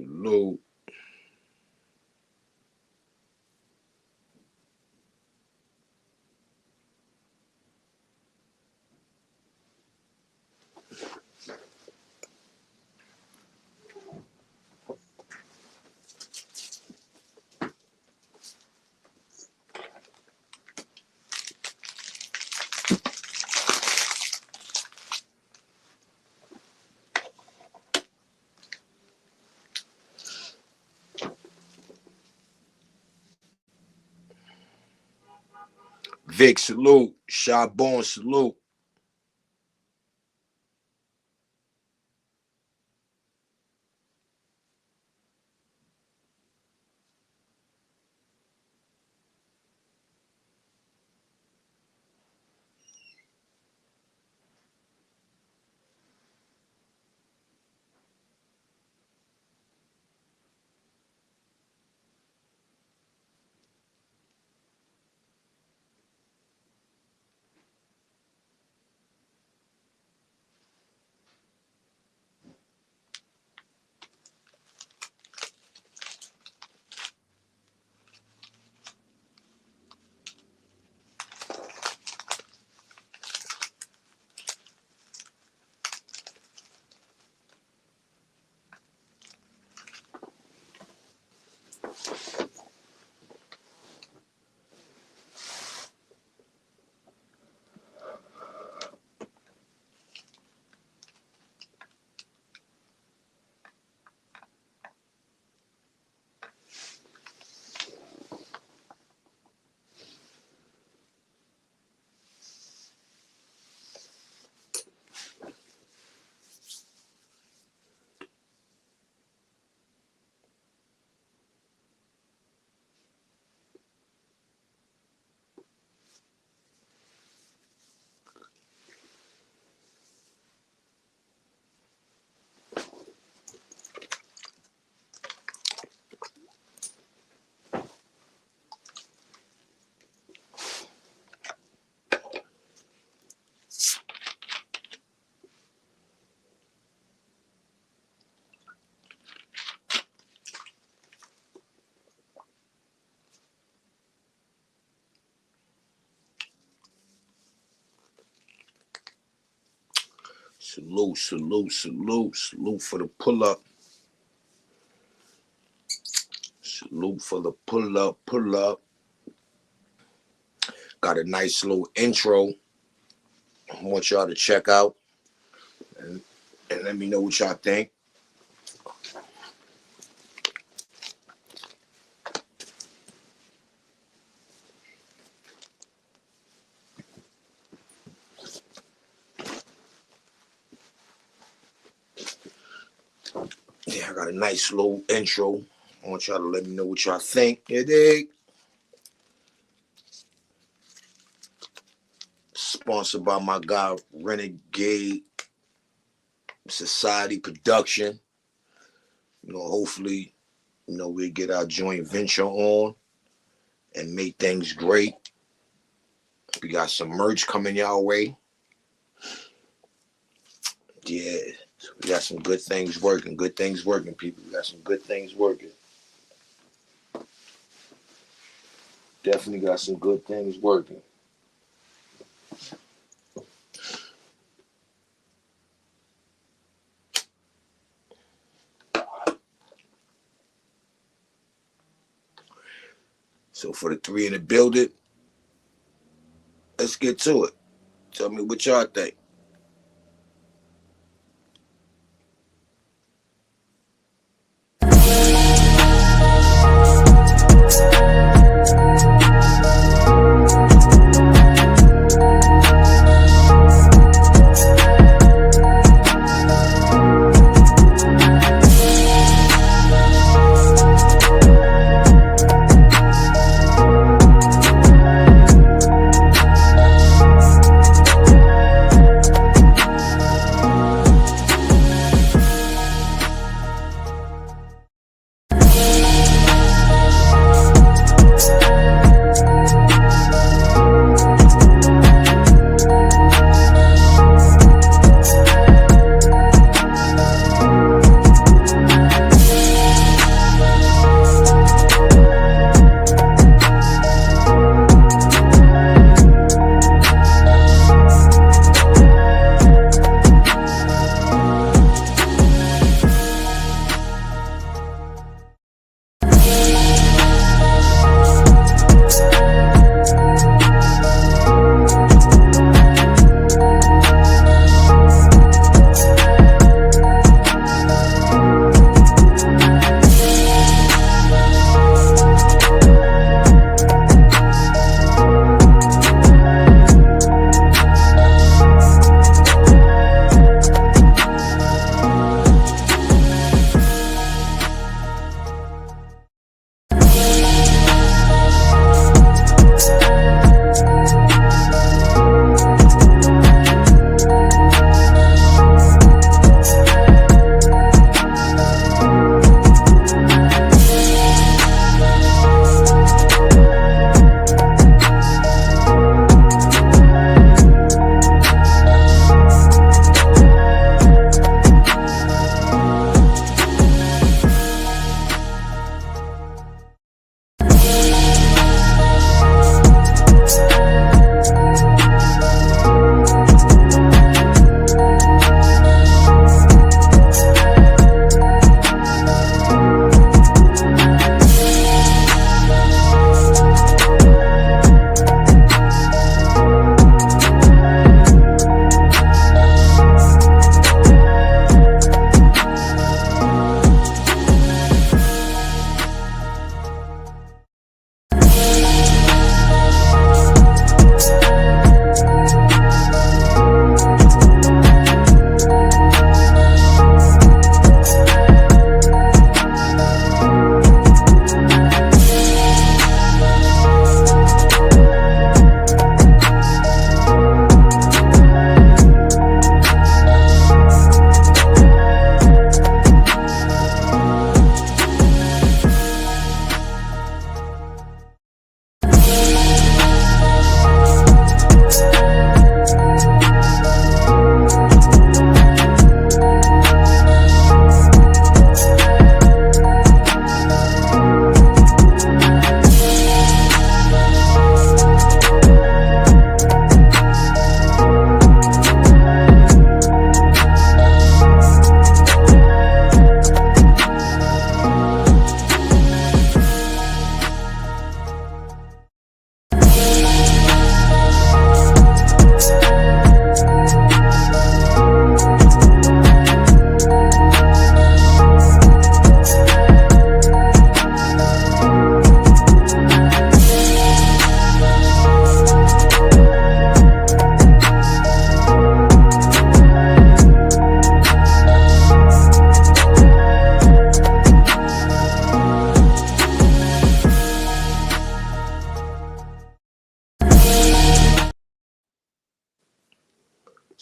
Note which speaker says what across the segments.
Speaker 1: Salute. Vic, salute. Shabon, salute. Salute, salute, salute, salute for the pull up. Salute for the pull up, pull up. Got a nice little intro. I want y'all to check out and let me know what y'all think. Yeah, I got a nice little intro. I want y'all to let me know what y'all think. You dig? Sponsored by my guy Renegade Society Production. You know, hopefully, you know, we'll get our joint venture on and make things great. We got some merch coming y'all way. Yeah, we got some good things working. Good things working, people. We got some good things working. Definitely got some good things working. So for the three in the building, let's get to it. Tell me what y'all think.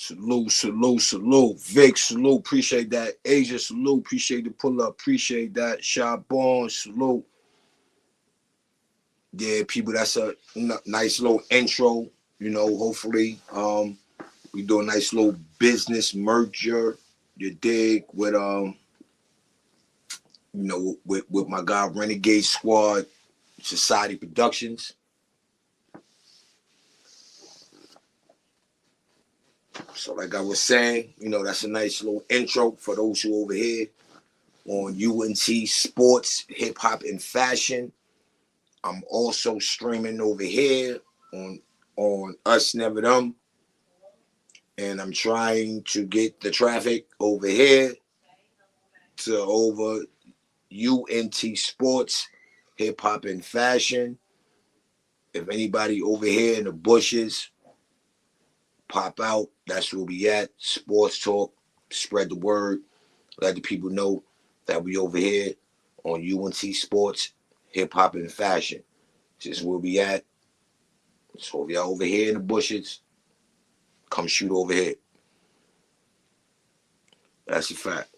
Speaker 1: Salute, salute, salute. Vic, salute. Appreciate that. Asia, salute. Appreciate the pull up. Appreciate that. Shabon, salute. Yeah, people, that's a nice little intro. Hopefully, we do a nice little business merger. You dig with with my guy Renegade Squad, Society Productions. So like I was saying, that's a nice little intro for those who over here on UNT Sports, Hip Hop, and Fashion. I'm also streaming over here on Us Never Them. And I'm trying to get the traffic over here to over UNT Sports, Hip Hop, and Fashion. If anybody over here in the bushes, pop out. That's where we at. Sports talk. Spread the word. Let the people know that we over here on UNT Sports, Hip Hop, and Fashion. This is where we at. So if y'all over here in the bushes, come shoot over here. That's a fact.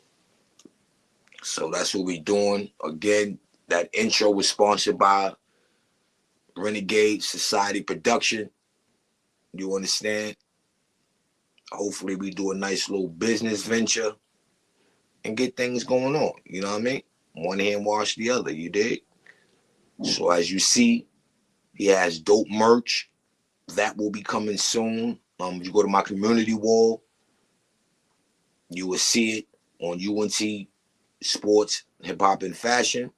Speaker 1: So that's what we doing. Again, that intro was sponsored by Renegade Society Production. You understand? Hopefully we do a nice little business venture and get things going on. You know what I mean? One hand wash the other, you dig? So as you see, he has dope merch. That will be coming soon. If you go to my community wall, you will see it on UNT Sports, Hip Hop, and Fashion,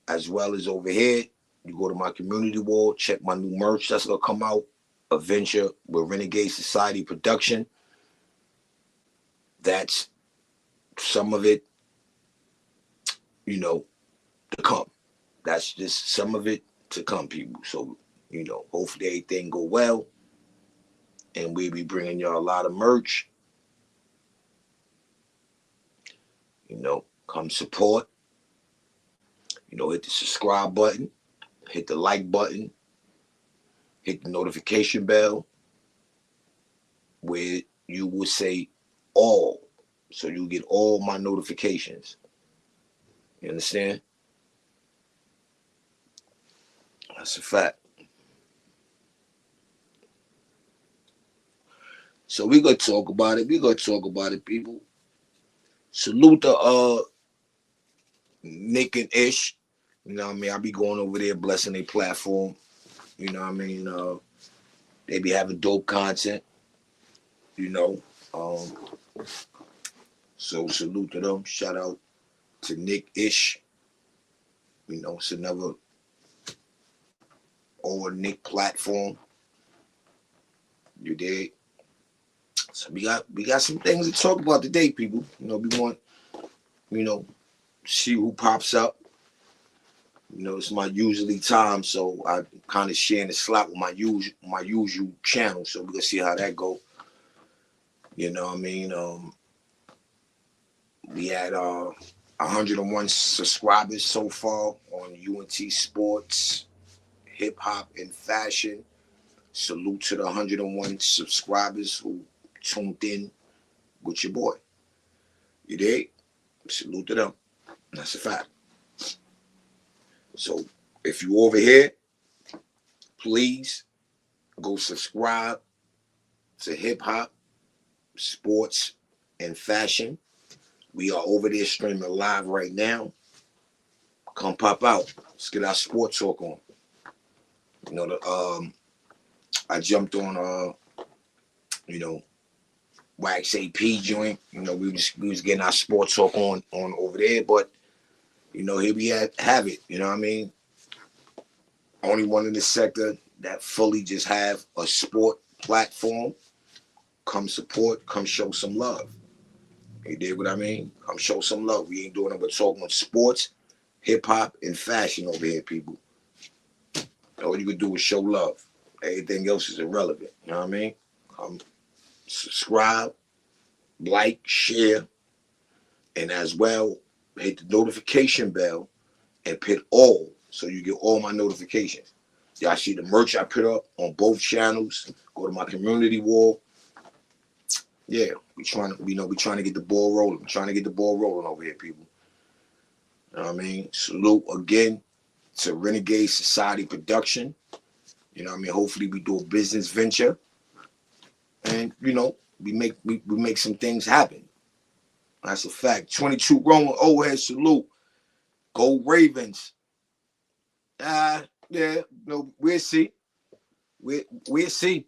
Speaker 1: as well as over here. You go to my community wall, check my new merch that's gonna come out. A venture with Renegade Society Production. That's some of it, to come. That's just some of it to come, people. So, hopefully everything go well. And we'll be bringing y'all a lot of merch. Come support. Hit the subscribe button. Hit the like button. Hit the notification bell. Where you will say all. So you get all my notifications. You understand? That's a fact. So we're gonna talk about it. People. Salute to Nick and Ish. You know what I mean? I be going over there blessing their platform. You know what I mean? They be having dope content. So salute to them. Shout out to Nick Ish. It's another old Nick platform. You dig? So we got some things to talk about today, people. We want, see who pops up. It's my usually time, so I kind of sharing the slot with my usual channel. So we're gonna see how that go. You know what I mean? We had 101 subscribers so far on UNT Sports, Hip Hop, and Fashion. Salute to the 101 subscribers who tuned in with your boy. You dig? Salute to them. That's a fact. So if you over here, please go subscribe to Hip Hop, Sports, and Fashion. We are over there streaming live right now. Come pop out. Let's get our sports talk on. I jumped on Wax AP joint. We was getting our sports talk on over there, but here we have it. You know what I mean? Only one in the sector that fully just have a sport platform. Come support, come show some love. You dig what I mean? Come show some love. We ain't doing nothing but talking sports, hip hop, and fashion over here, people. All you can do is show love. Everything else is irrelevant. You know what I mean? Come subscribe, like, share, and as well, hit the notification bell and hit all so you get all my notifications. Y'all see the merch I put up on both channels. Go to my community wall. Yeah, we trying to, we trying to get the ball rolling. We're trying to get the ball rolling over here, people. You know what I mean? Salute again to Renegade Society Production. You know what I mean? Hopefully we do a business venture. And, we make some things happen. That's a fact. 22 Roman, old head salute. Go Ravens. Yeah, we'll see. We'll see.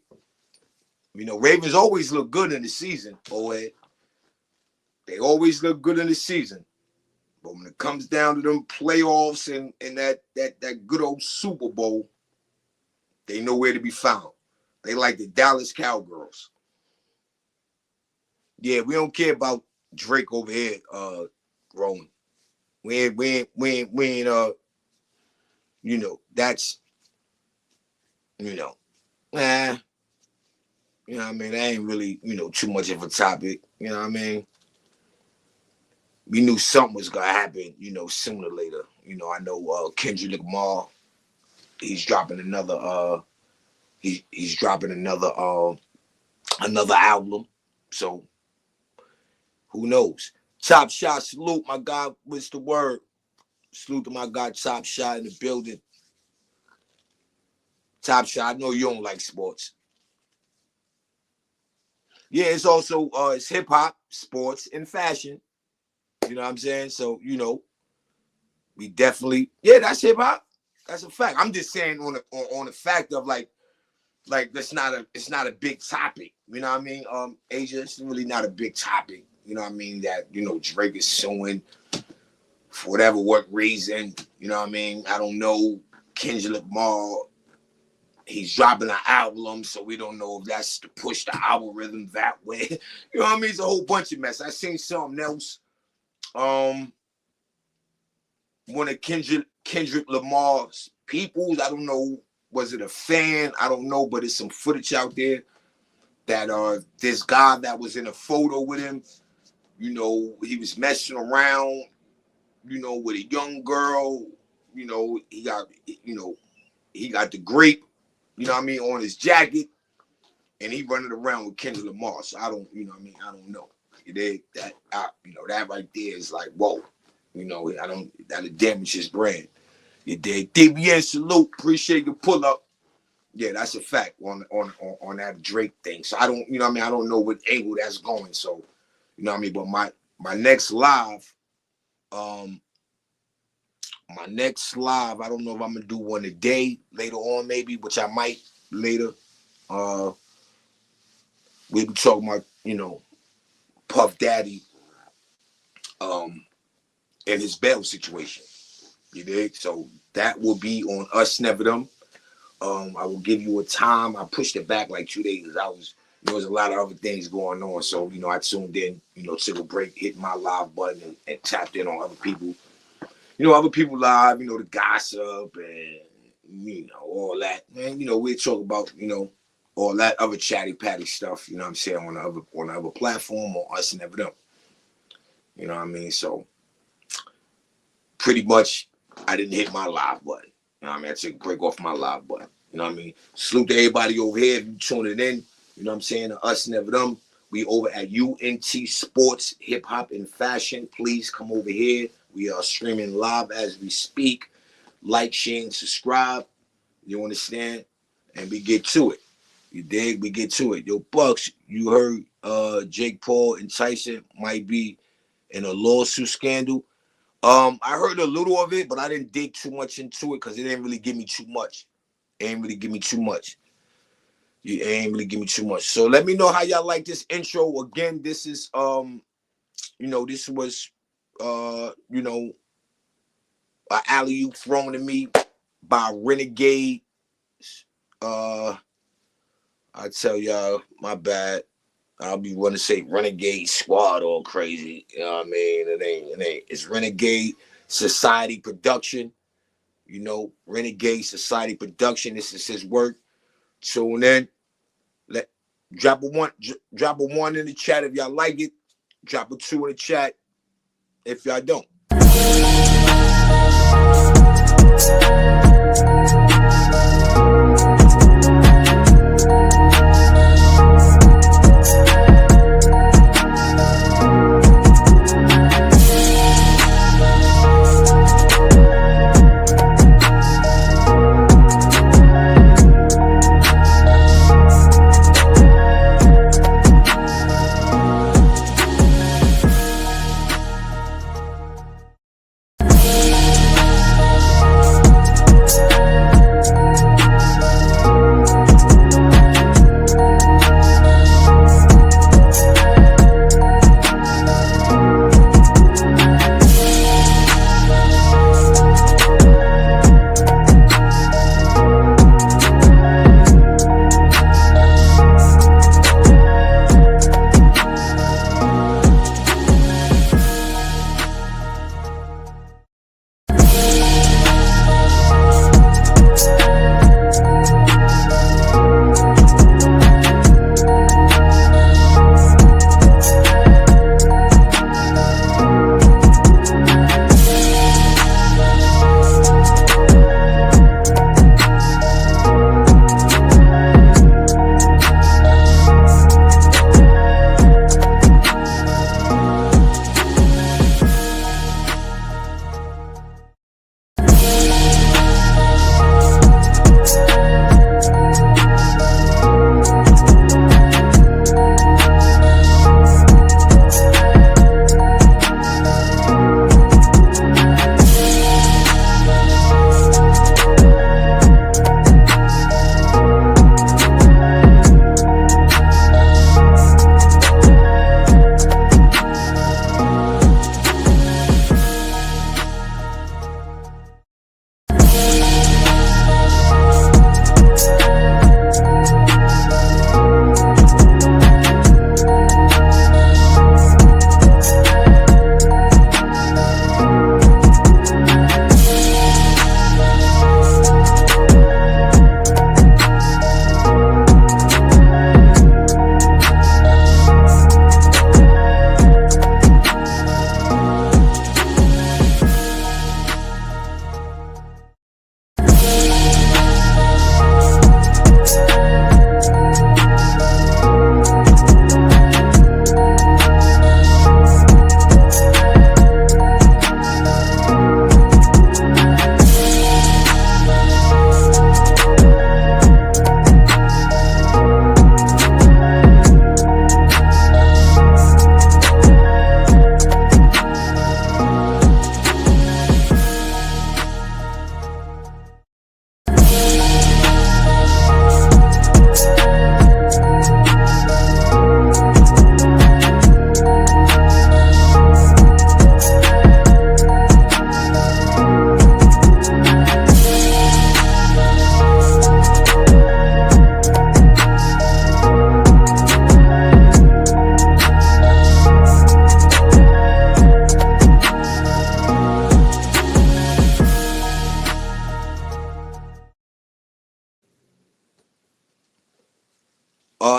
Speaker 1: Ravens always look good in the season, old head. They always look good in the season. But when it comes down to them playoffs and that good old Super Bowl, they nowhere to be found. They like the Dallas Cowgirls. Yeah, we don't care about Drake over here, Roman. We ain't, that's, nah. You know what I mean? That ain't really, too much of a topic. You know what I mean? We knew something was gonna happen, sooner or later. I know Kendrick Lamar, he's dropping another he's dropping another album. So who knows? Top Shot, salute my guy. What's the word? Salute to my guy Top Shot in the building. Top Shot, I know you don't like sports. Yeah, it's also it's hip hop, sports, and fashion. You know what I'm saying? So, we definitely, yeah, that's hip hop. That's a fact. I'm just saying on the fact of like it's not a big topic. You know what I mean? Asia, it's really not a big topic. You know what I mean? That, Drake is suing for what reason. You know what I mean? I don't know. Kendrick Lamar, he's dropping an album, so we don't know if that's to push the algorithm that way. You know what I mean? It's a whole bunch of mess. I seen something else. One of Kendrick Lamar's peoples, I don't know, was it a fan? I don't know, but it's some footage out there that this guy that was in a photo with him, he was messing around, with a young girl, he got the grape, on his jacket, and he running around with Kendrick Lamar. So I don't, I don't know. That right there is like, whoa. That'll damage his brand. You did. DBN salute. Appreciate your pull up. Yeah, that's a fact on that Drake thing. So I don't, I don't know what angle that's going. So, but my next live, I don't know if I'm gonna do one today, later on maybe, which I might later. We'll be talking about, Puff Daddy, and his bail situation. You dig? So that will be on Us Never Them. I will give you a time. I pushed it back like 2 days because there was a lot of other things going on. So, I tuned in, took a break, hit my live button and tapped in on other people. Other people live, the gossip and, all that. Man, we'll talk about, all that other chatty patty stuff, what I'm saying, on the other platform or Us Never Them. You know what I mean? So pretty much I didn't hit my live button. You know what I mean? I took a break off my live button. You know what I mean? Salute to everybody over here. If you tuning in, you know what I'm saying? Us Never Them. We over at UNT Sports, Hip Hop and Fashion. Please come over here. We are streaming live as we speak. Like, share, and subscribe. You understand? And we get to it. You dig? We get to it. Yo, Bucks, you heard Jake Paul and Tyson might be in a lawsuit scandal. I heard a little of it, but I didn't dig too much into it because it didn't really give me too much. It ain't really give me too much. So let me know how y'all like this intro. Again, this is this was an alley-oop thrown to me by Renegade. I tell y'all, my bad. I'll be wanting to say Renegade Squad all crazy. You know what I mean? It ain't. It's Renegade Society Production. Renegade Society Production. This is his work. Tune in. Drop a one in the chat if y'all like it. Drop a 2 in the chat if y'all don't.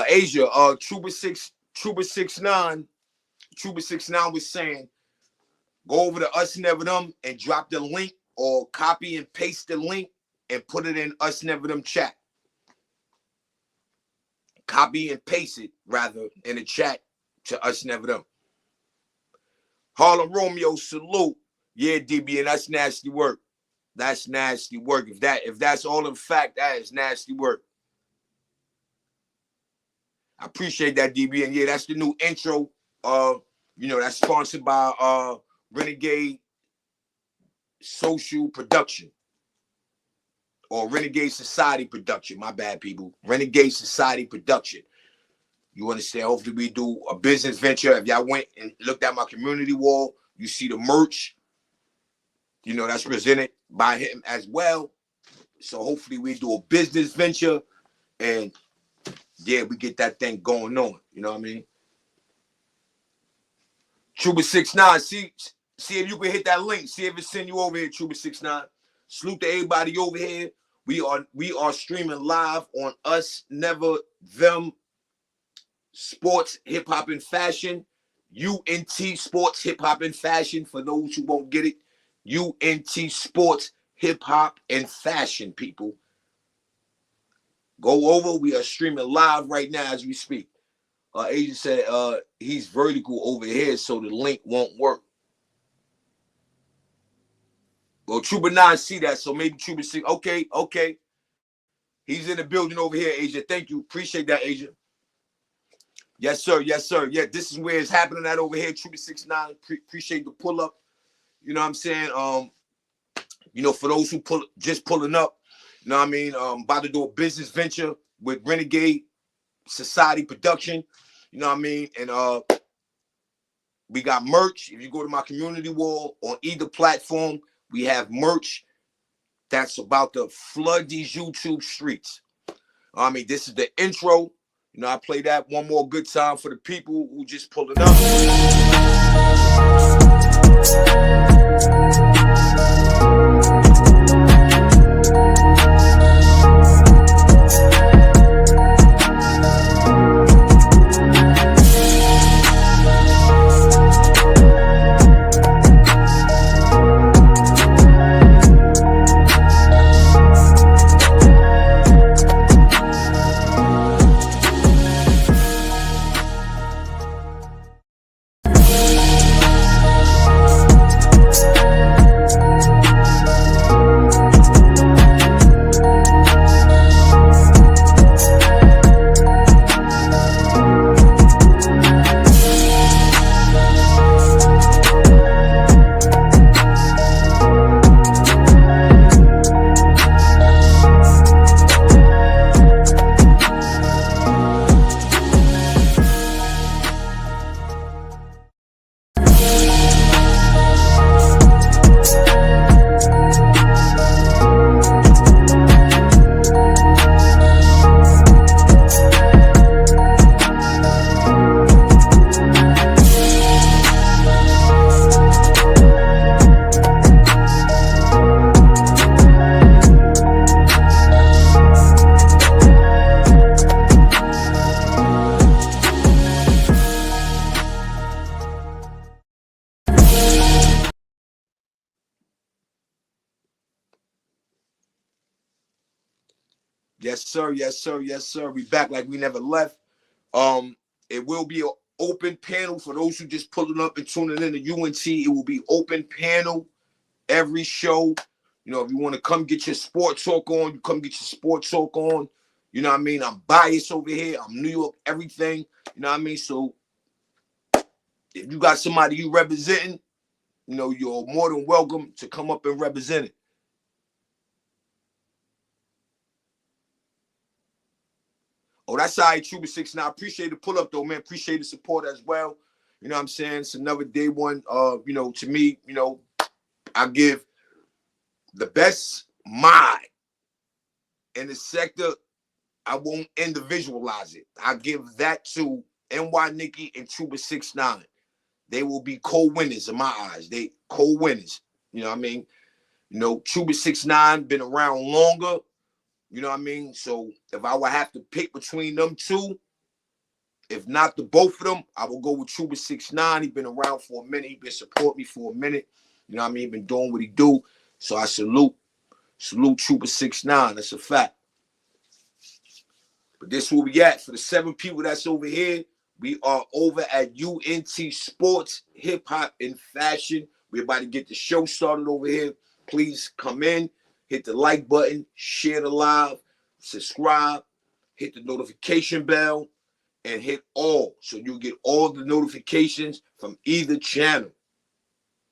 Speaker 1: Asia, Trooper 69 was saying, go over to Us Never Them and drop the link or copy and paste the link and put it in Us Never Them chat. Copy and paste it, rather, in the chat to Us Never Them. Harlem Romeo, salute. Yeah, DB, and that's nasty work. That's nasty work. If that's all in fact, that is nasty work. I appreciate that, DB. And yeah, that's the new intro. That's sponsored by Renegade Social Production. Or Renegade Society Production. My bad, people. Renegade Society Production. You understand? Hopefully we do a business venture. If y'all went and looked at my community wall, you see the merch. That's presented by him as well. So hopefully we do a business venture. And yeah, we get that thing going on. You know what I mean? Trooper69, see if you can hit that link. See if it send you over here, Trooper69. Salute to everybody over here. We are streaming live on Us Never Them Sports, Hip Hop, and Fashion. UNT Sports, Hip Hop, and Fashion. For those who won't get it, UNT Sports, Hip Hop, and Fashion, people. Go over. We are streaming live right now as we speak. Agent said he's vertical over here, so the link won't work. Well, Trooper 9 see that, so maybe Trooper 6. Okay. He's in the building over here, Agent. Thank you. Appreciate that, Agent. Yes, sir. Yeah, this is where it's happening at over here. Trooper 69. Appreciate the pull up. You know what I'm saying? For those who just pulling up, you know what I mean? About to do a business venture with Renegade Society Production. You know what I mean? And we got merch. If you go to my community wall on either platform, we have merch that's about to flood these YouTube streets. I mean, this is the intro. I play that one more good time for the people who just pulling up. Yes, sir. We back like we never left. It will be an open panel for those who just pulling up and tuning in to UNT. It will be open panel every show. If you want to come get your sports talk on, you come get your sports talk on. You know what I mean? I'm biased over here. I'm New York, everything. You know what I mean? So if you got somebody you representing, you're more than welcome to come up and represent it. Oh, that's all right, Trooper 6. Now, I appreciate the pull up, though, man. Appreciate the support as well. You know what I'm saying? It's another day one. To me, I give the best mind in the sector. I won't individualize it. I give that to NY Nikki and Trooper 6ix9ine. They will be co-winners in my eyes. They co-winners. You know what I mean? Trooper 6ix9ine been around longer. You know what I mean? So if I would have to pick between them two, If not the both of them, I will go with Trooper 6ix9ine. He been around for a minute. He been supporting me for a minute. You know what I mean? He been doing what he do. So I salute Trooper 6ix9ine. That's a fact. But this is where we at. For the 7 people that's over here, we are over at UNT Sports, Hip Hop, and Fashion. We're about to get the show started over here. Please come in, hit the like button, share the live, subscribe, hit the notification bell, and hit all so you get all the notifications from either channel.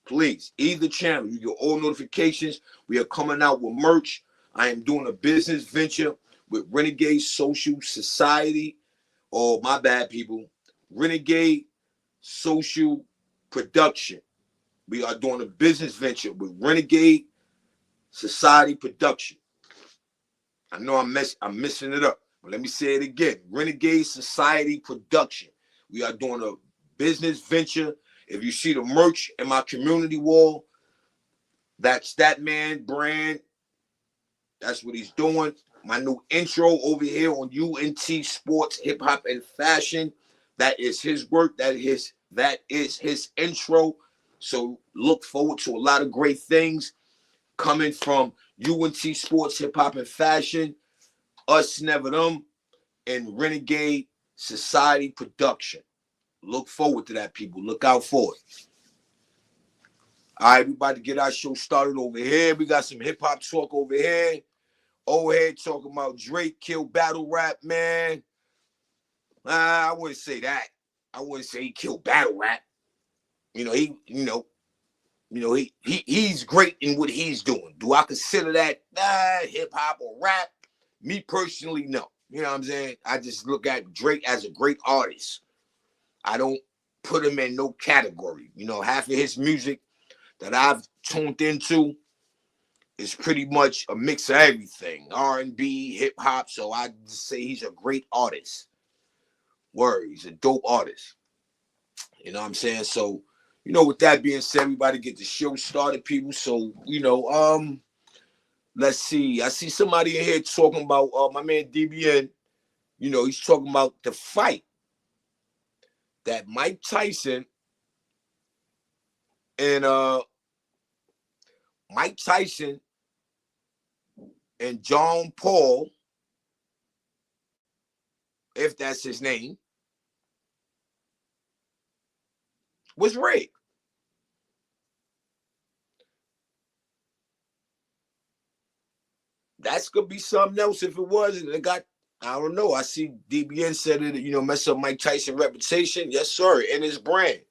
Speaker 1: Please, either channel. You get all notifications. We are coming out with merch. I am doing a business venture with Renegade Social Society. Oh, my bad, people. Renegade Social Production. We are doing a business venture with Renegade Society Production. I know I'm messing it up, but let me say it again. Renegade Society Production. We are doing a business venture. If you see the merch in my community wall, that's that man brand. That's what he's doing. My new intro over here on UNT Sports, Hip Hop, and Fashion. That is his work. That is his intro. So look forward to a lot of great things coming from UNT Sports, Hip Hop, and Fashion, Us Never Them, and Renegade Society Production. Look forward to that, people. Look out for it. All right, we about to get our show started over here. We got some hip-hop talk over here. Old head talking about Drake killed battle rap, man. I wouldn't say that. I wouldn't say he killed battle rap. He's great in what he's doing. Do I consider that hip-hop or rap? Me personally, no. You know what I'm saying? I just look at Drake as a great artist. I don't put him in no category. You know, half of his music that I've tuned into is pretty much a mix of everything. R&B, hip-hop. So I just say he's a great artist. Word, he's a dope artist. You know what I'm saying? So, with that being said, everybody get the show started, people. So, let's see. I see somebody in here talking about my man DBN. He's talking about the fight that Mike Tyson and John Paul, if that's his name, was rigged. That's gonna be something else if it wasn't. I don't know. I see DBN said it, mess up Mike Tyson's reputation. Yes, sir. In his brand.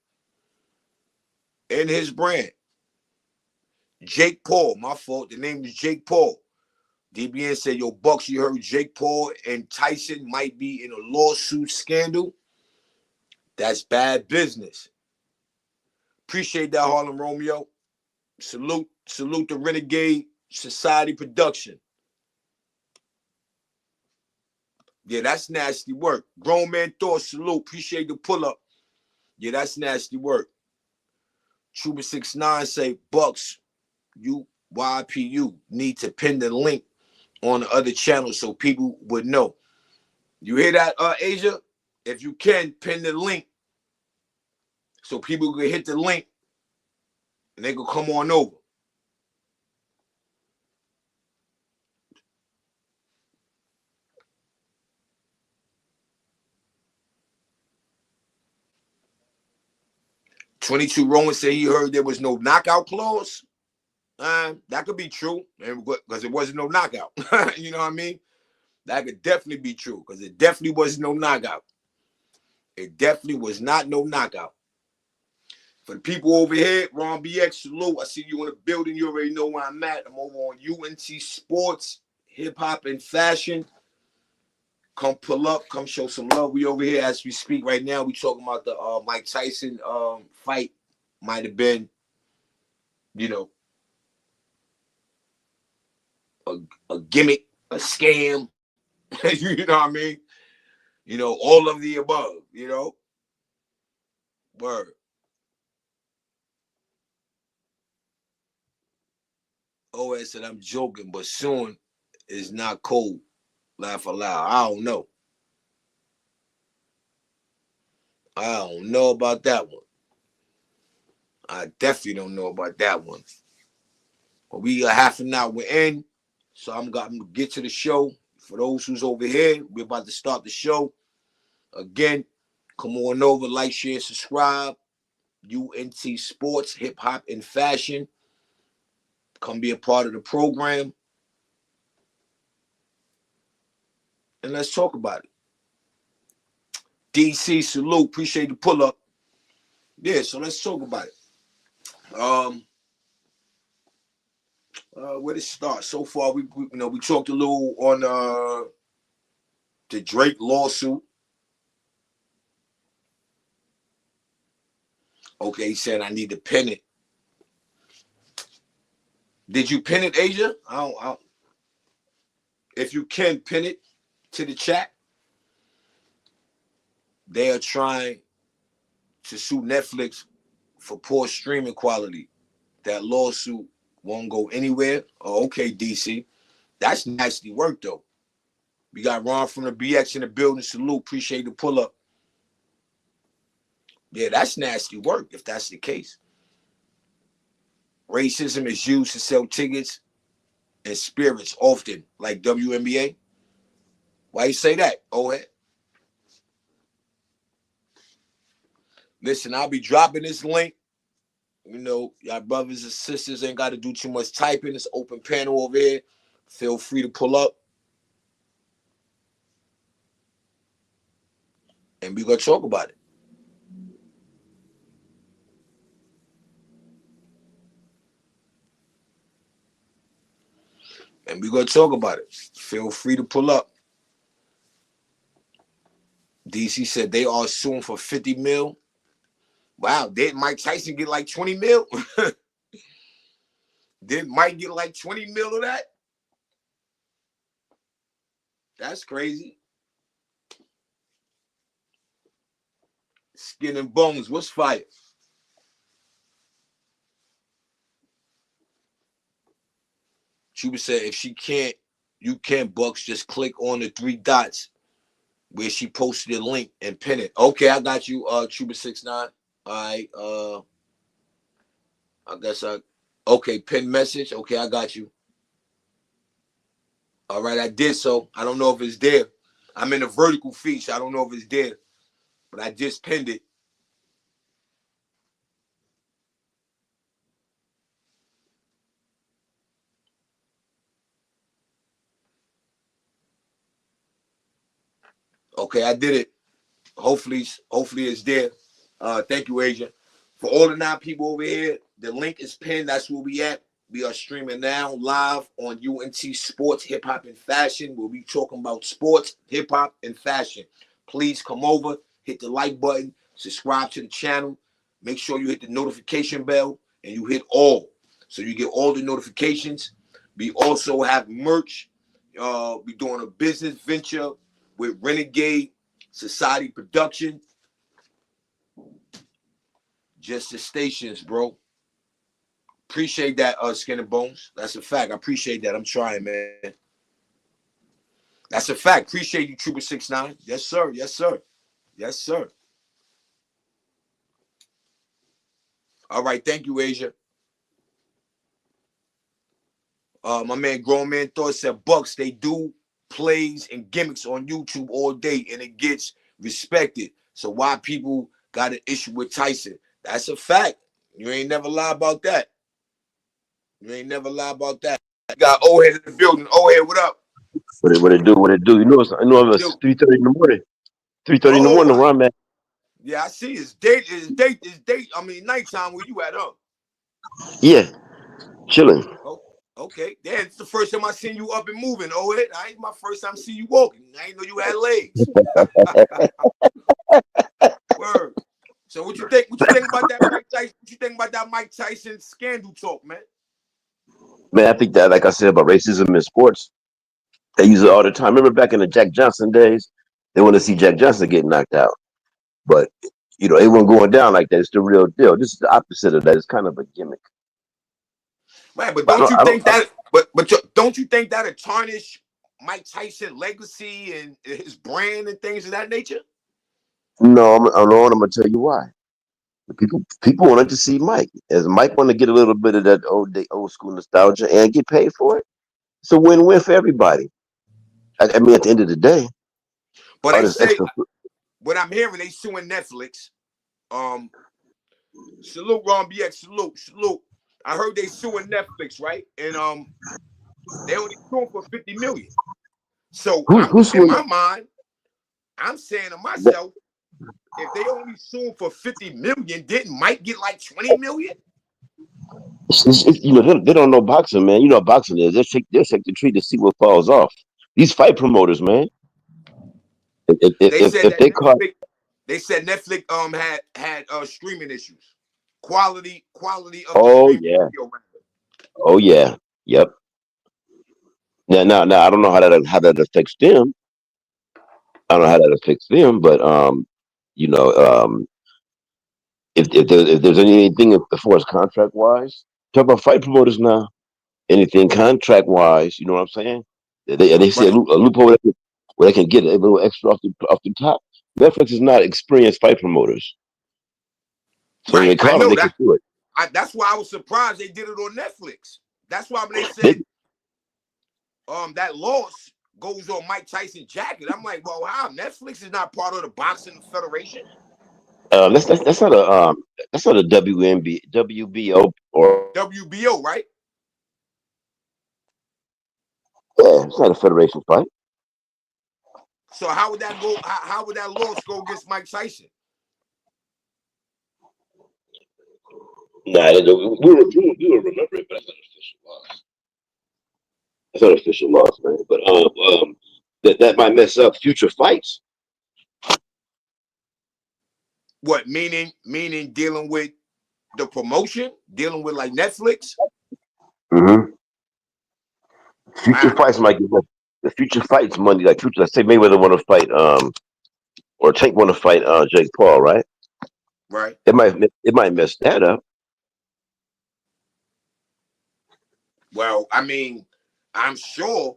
Speaker 1: Jake Paul, my fault. The name is Jake Paul. DBN said, yo, Bucks, you heard Jake Paul and Tyson might be in a lawsuit scandal. That's bad business. Appreciate that, Harlem Romeo. Salute the Renegade Society Production. Yeah, that's nasty work. Grown man thought, salute. Appreciate the pull-up. Yeah, that's nasty work. Trooper 6ix9ine say, Bucks, YPU need to pin the link on the other channel so people would know. You hear that, Asia? If you can, pin the link so people can hit the link and they can come on over. $22 Rowan said he heard there was no knockout clause. That could be true, because it wasn't no knockout. You know what I mean? That could definitely be true, because it definitely was no knockout. It definitely was not no knockout. For the people over here, Ron BX, salute. I see you in the building. You already know where I'm at. I'm over on UNT Sports, Hip Hop, and Fashion. Come pull up. Come show some love. We over here as we speak right now. We talking about the Mike Tyson fight. Might have been, a gimmick, a scam. You know what I mean? All of the above, Word. OS said, I'm joking, but soon is not cold. Laugh aloud. I don't know. I don't know about that one. I definitely don't know about that one. But we are half an hour in, so I'm gonna get to the show. For those who's over here, we're about to start the show. Again, come on over, like, share, subscribe. UNT Sports, Hip Hop, and Fashion. Come be a part of the program. And let's talk about it. DC, salute. Appreciate the pull up. Yeah, so let's talk about it. Where to start? So far, we talked a little on the Drake lawsuit. Okay, he said I need to pin it. Did you pin it, Asia? I don't, if you can pin it to the chat, they are trying to sue Netflix for poor streaming quality. That lawsuit won't go anywhere. Oh, okay, DC. That's nasty work, though. We got Ron from the BX in the building. Salute. Appreciate the pull up. Yeah, that's nasty work if that's the case. Racism is used to sell tickets and spirits often, like WNBA. Why you say that? Oh, listen, I'll be dropping this link. You know, y'all brothers and sisters ain't got to do too much typing. It's open panel over here. Feel free to pull up. And we're going to talk about it. And we're going to talk about it. Feel free to pull up. DC said they are suing for 50 mil. Wow, did Mike Tyson get like 20 mil? Did Mike get like 20 mil of that? That's crazy. Skin and Bones, what's fire? Chuba said if she can't, you can't, Bucks. Just click on the three dots where she posted a link and pin it. Okay, I got you, Chuba 69. All right, I guess okay, pin message. Okay, I got you. All right, I did so. I don't know if it's there. I'm in a vertical feed, so I don't know if it's there. But I just pinned it. Okay, I did it. Hopefully it's there. Thank you, Asia. For all the 9 people over here, the link is pinned. That's where we at. We are streaming now live on UNT Sports, Hip Hop, and Fashion. We'll be talking about sports, hip hop, and fashion. Please come over, hit the like button, subscribe to the channel. Make sure you hit the notification bell and you hit all so you get all the notifications. We also have merch. We're doing a business venture with Renegade Society Production. Just the stations, bro. Appreciate that, Skin and Bones. That's a fact. I appreciate that. I'm trying, man. That's a fact. Appreciate you, Trooper 69. Yes, sir. Yes, sir. Yes, sir. All right. Thank you, Asia. My man, Grown Man Thought said, Bucks, they do plays and gimmicks on YouTube all day, and it gets respected. So why people got an issue with Tyson? That's a fact. You ain't never lie about that. You ain't never lie about that. You got old head in the building. Old head, what up?
Speaker 2: What it do? What it do? I know it's 3:30 in the morning. 3:30 in the morning where I'm at.
Speaker 1: Yeah, I see. It's date. I mean, nighttime where you at, huh?
Speaker 2: Yeah, chilling.
Speaker 1: Oh, okay. Yeah, it's the first time I seen you up and moving. Oh, it. I ain't my first time see you walking. I ain't know you had legs. Word. So what you think? What you think about that Mike Tyson? What you think about that Mike Tyson scandal talk, man?
Speaker 2: Man, I think that, like I said about racism in sports, they use it all the time. Remember back in the Jack Johnson days, they want to see Jack Johnson get knocked out, but it wasn't going down like that. It's the real deal. This is the opposite of that. It's kind of a gimmick.
Speaker 1: Man, but
Speaker 2: But
Speaker 1: don't you
Speaker 2: I don't.
Speaker 1: think that? Don't you think that'll tarnish Mike Tyson legacy and his brand and things of that nature?
Speaker 2: No, I'm gonna tell you why. The people wanted to see Mike. As Mike wanted to get a little bit of that old school nostalgia and get paid for it. It's a win-win for everybody. I mean, at the end of the day,
Speaker 1: But
Speaker 2: all
Speaker 1: they
Speaker 2: this
Speaker 1: say
Speaker 2: extra.
Speaker 1: what I'm hearing, they suing Netflix. Um, salute Ron BX, salute. I heard they suing Netflix, right? And they only suing for 50 million. So I'm
Speaker 2: Who's
Speaker 1: in
Speaker 2: suing?
Speaker 1: my mind, I'm saying to myself, if they only suing for 50 million, didn't Mike get like 20 million?
Speaker 2: They don't know boxing, man. You know what boxing is. They check the tree to see what falls off. These fight promoters, man.
Speaker 1: They said
Speaker 2: If
Speaker 1: that
Speaker 2: they caught,
Speaker 1: Netflix had streaming issues. Quality of the
Speaker 2: oh
Speaker 1: streaming
Speaker 2: yeah,
Speaker 1: video.
Speaker 2: oh yeah, yep. Now, I don't know how that affects them. I don't know how that affects them, but you know, if there's anything as far as contract wise, talk about fight promoters now. Anything contract wise, you know what I'm saying? They see
Speaker 1: Right,
Speaker 2: a loophole where they can get a little extra off the top. Netflix is not experienced fight promoters, so when
Speaker 1: right.
Speaker 2: they
Speaker 1: I
Speaker 2: call them,
Speaker 1: know
Speaker 2: they can
Speaker 1: that.
Speaker 2: do it.
Speaker 1: That's why I was surprised they did it on Netflix. That's why when they
Speaker 2: They,
Speaker 1: said that loss goes on Mike Tyson's jacket, I'm like, well, how Netflix is not part of the boxing federation?
Speaker 2: that's not a WBO or
Speaker 1: WBO, right?
Speaker 2: yeah, it's not a federation fight.
Speaker 1: So how would that go? How would that loss go against Mike Tyson?
Speaker 2: Nah, we will remember it, but that's not an official loss. That's not an official loss, man. But that might mess up future fights.
Speaker 1: What meaning dealing with the promotion, dealing with like Netflix?
Speaker 2: Hmm. Future
Speaker 1: I
Speaker 2: fights might get the future fights money. Like future, let's say Mayweather want to fight or Tank want to fight Jake Paul, right?
Speaker 1: right.
Speaker 2: It might mess that up.
Speaker 1: Well, I mean, I'm sure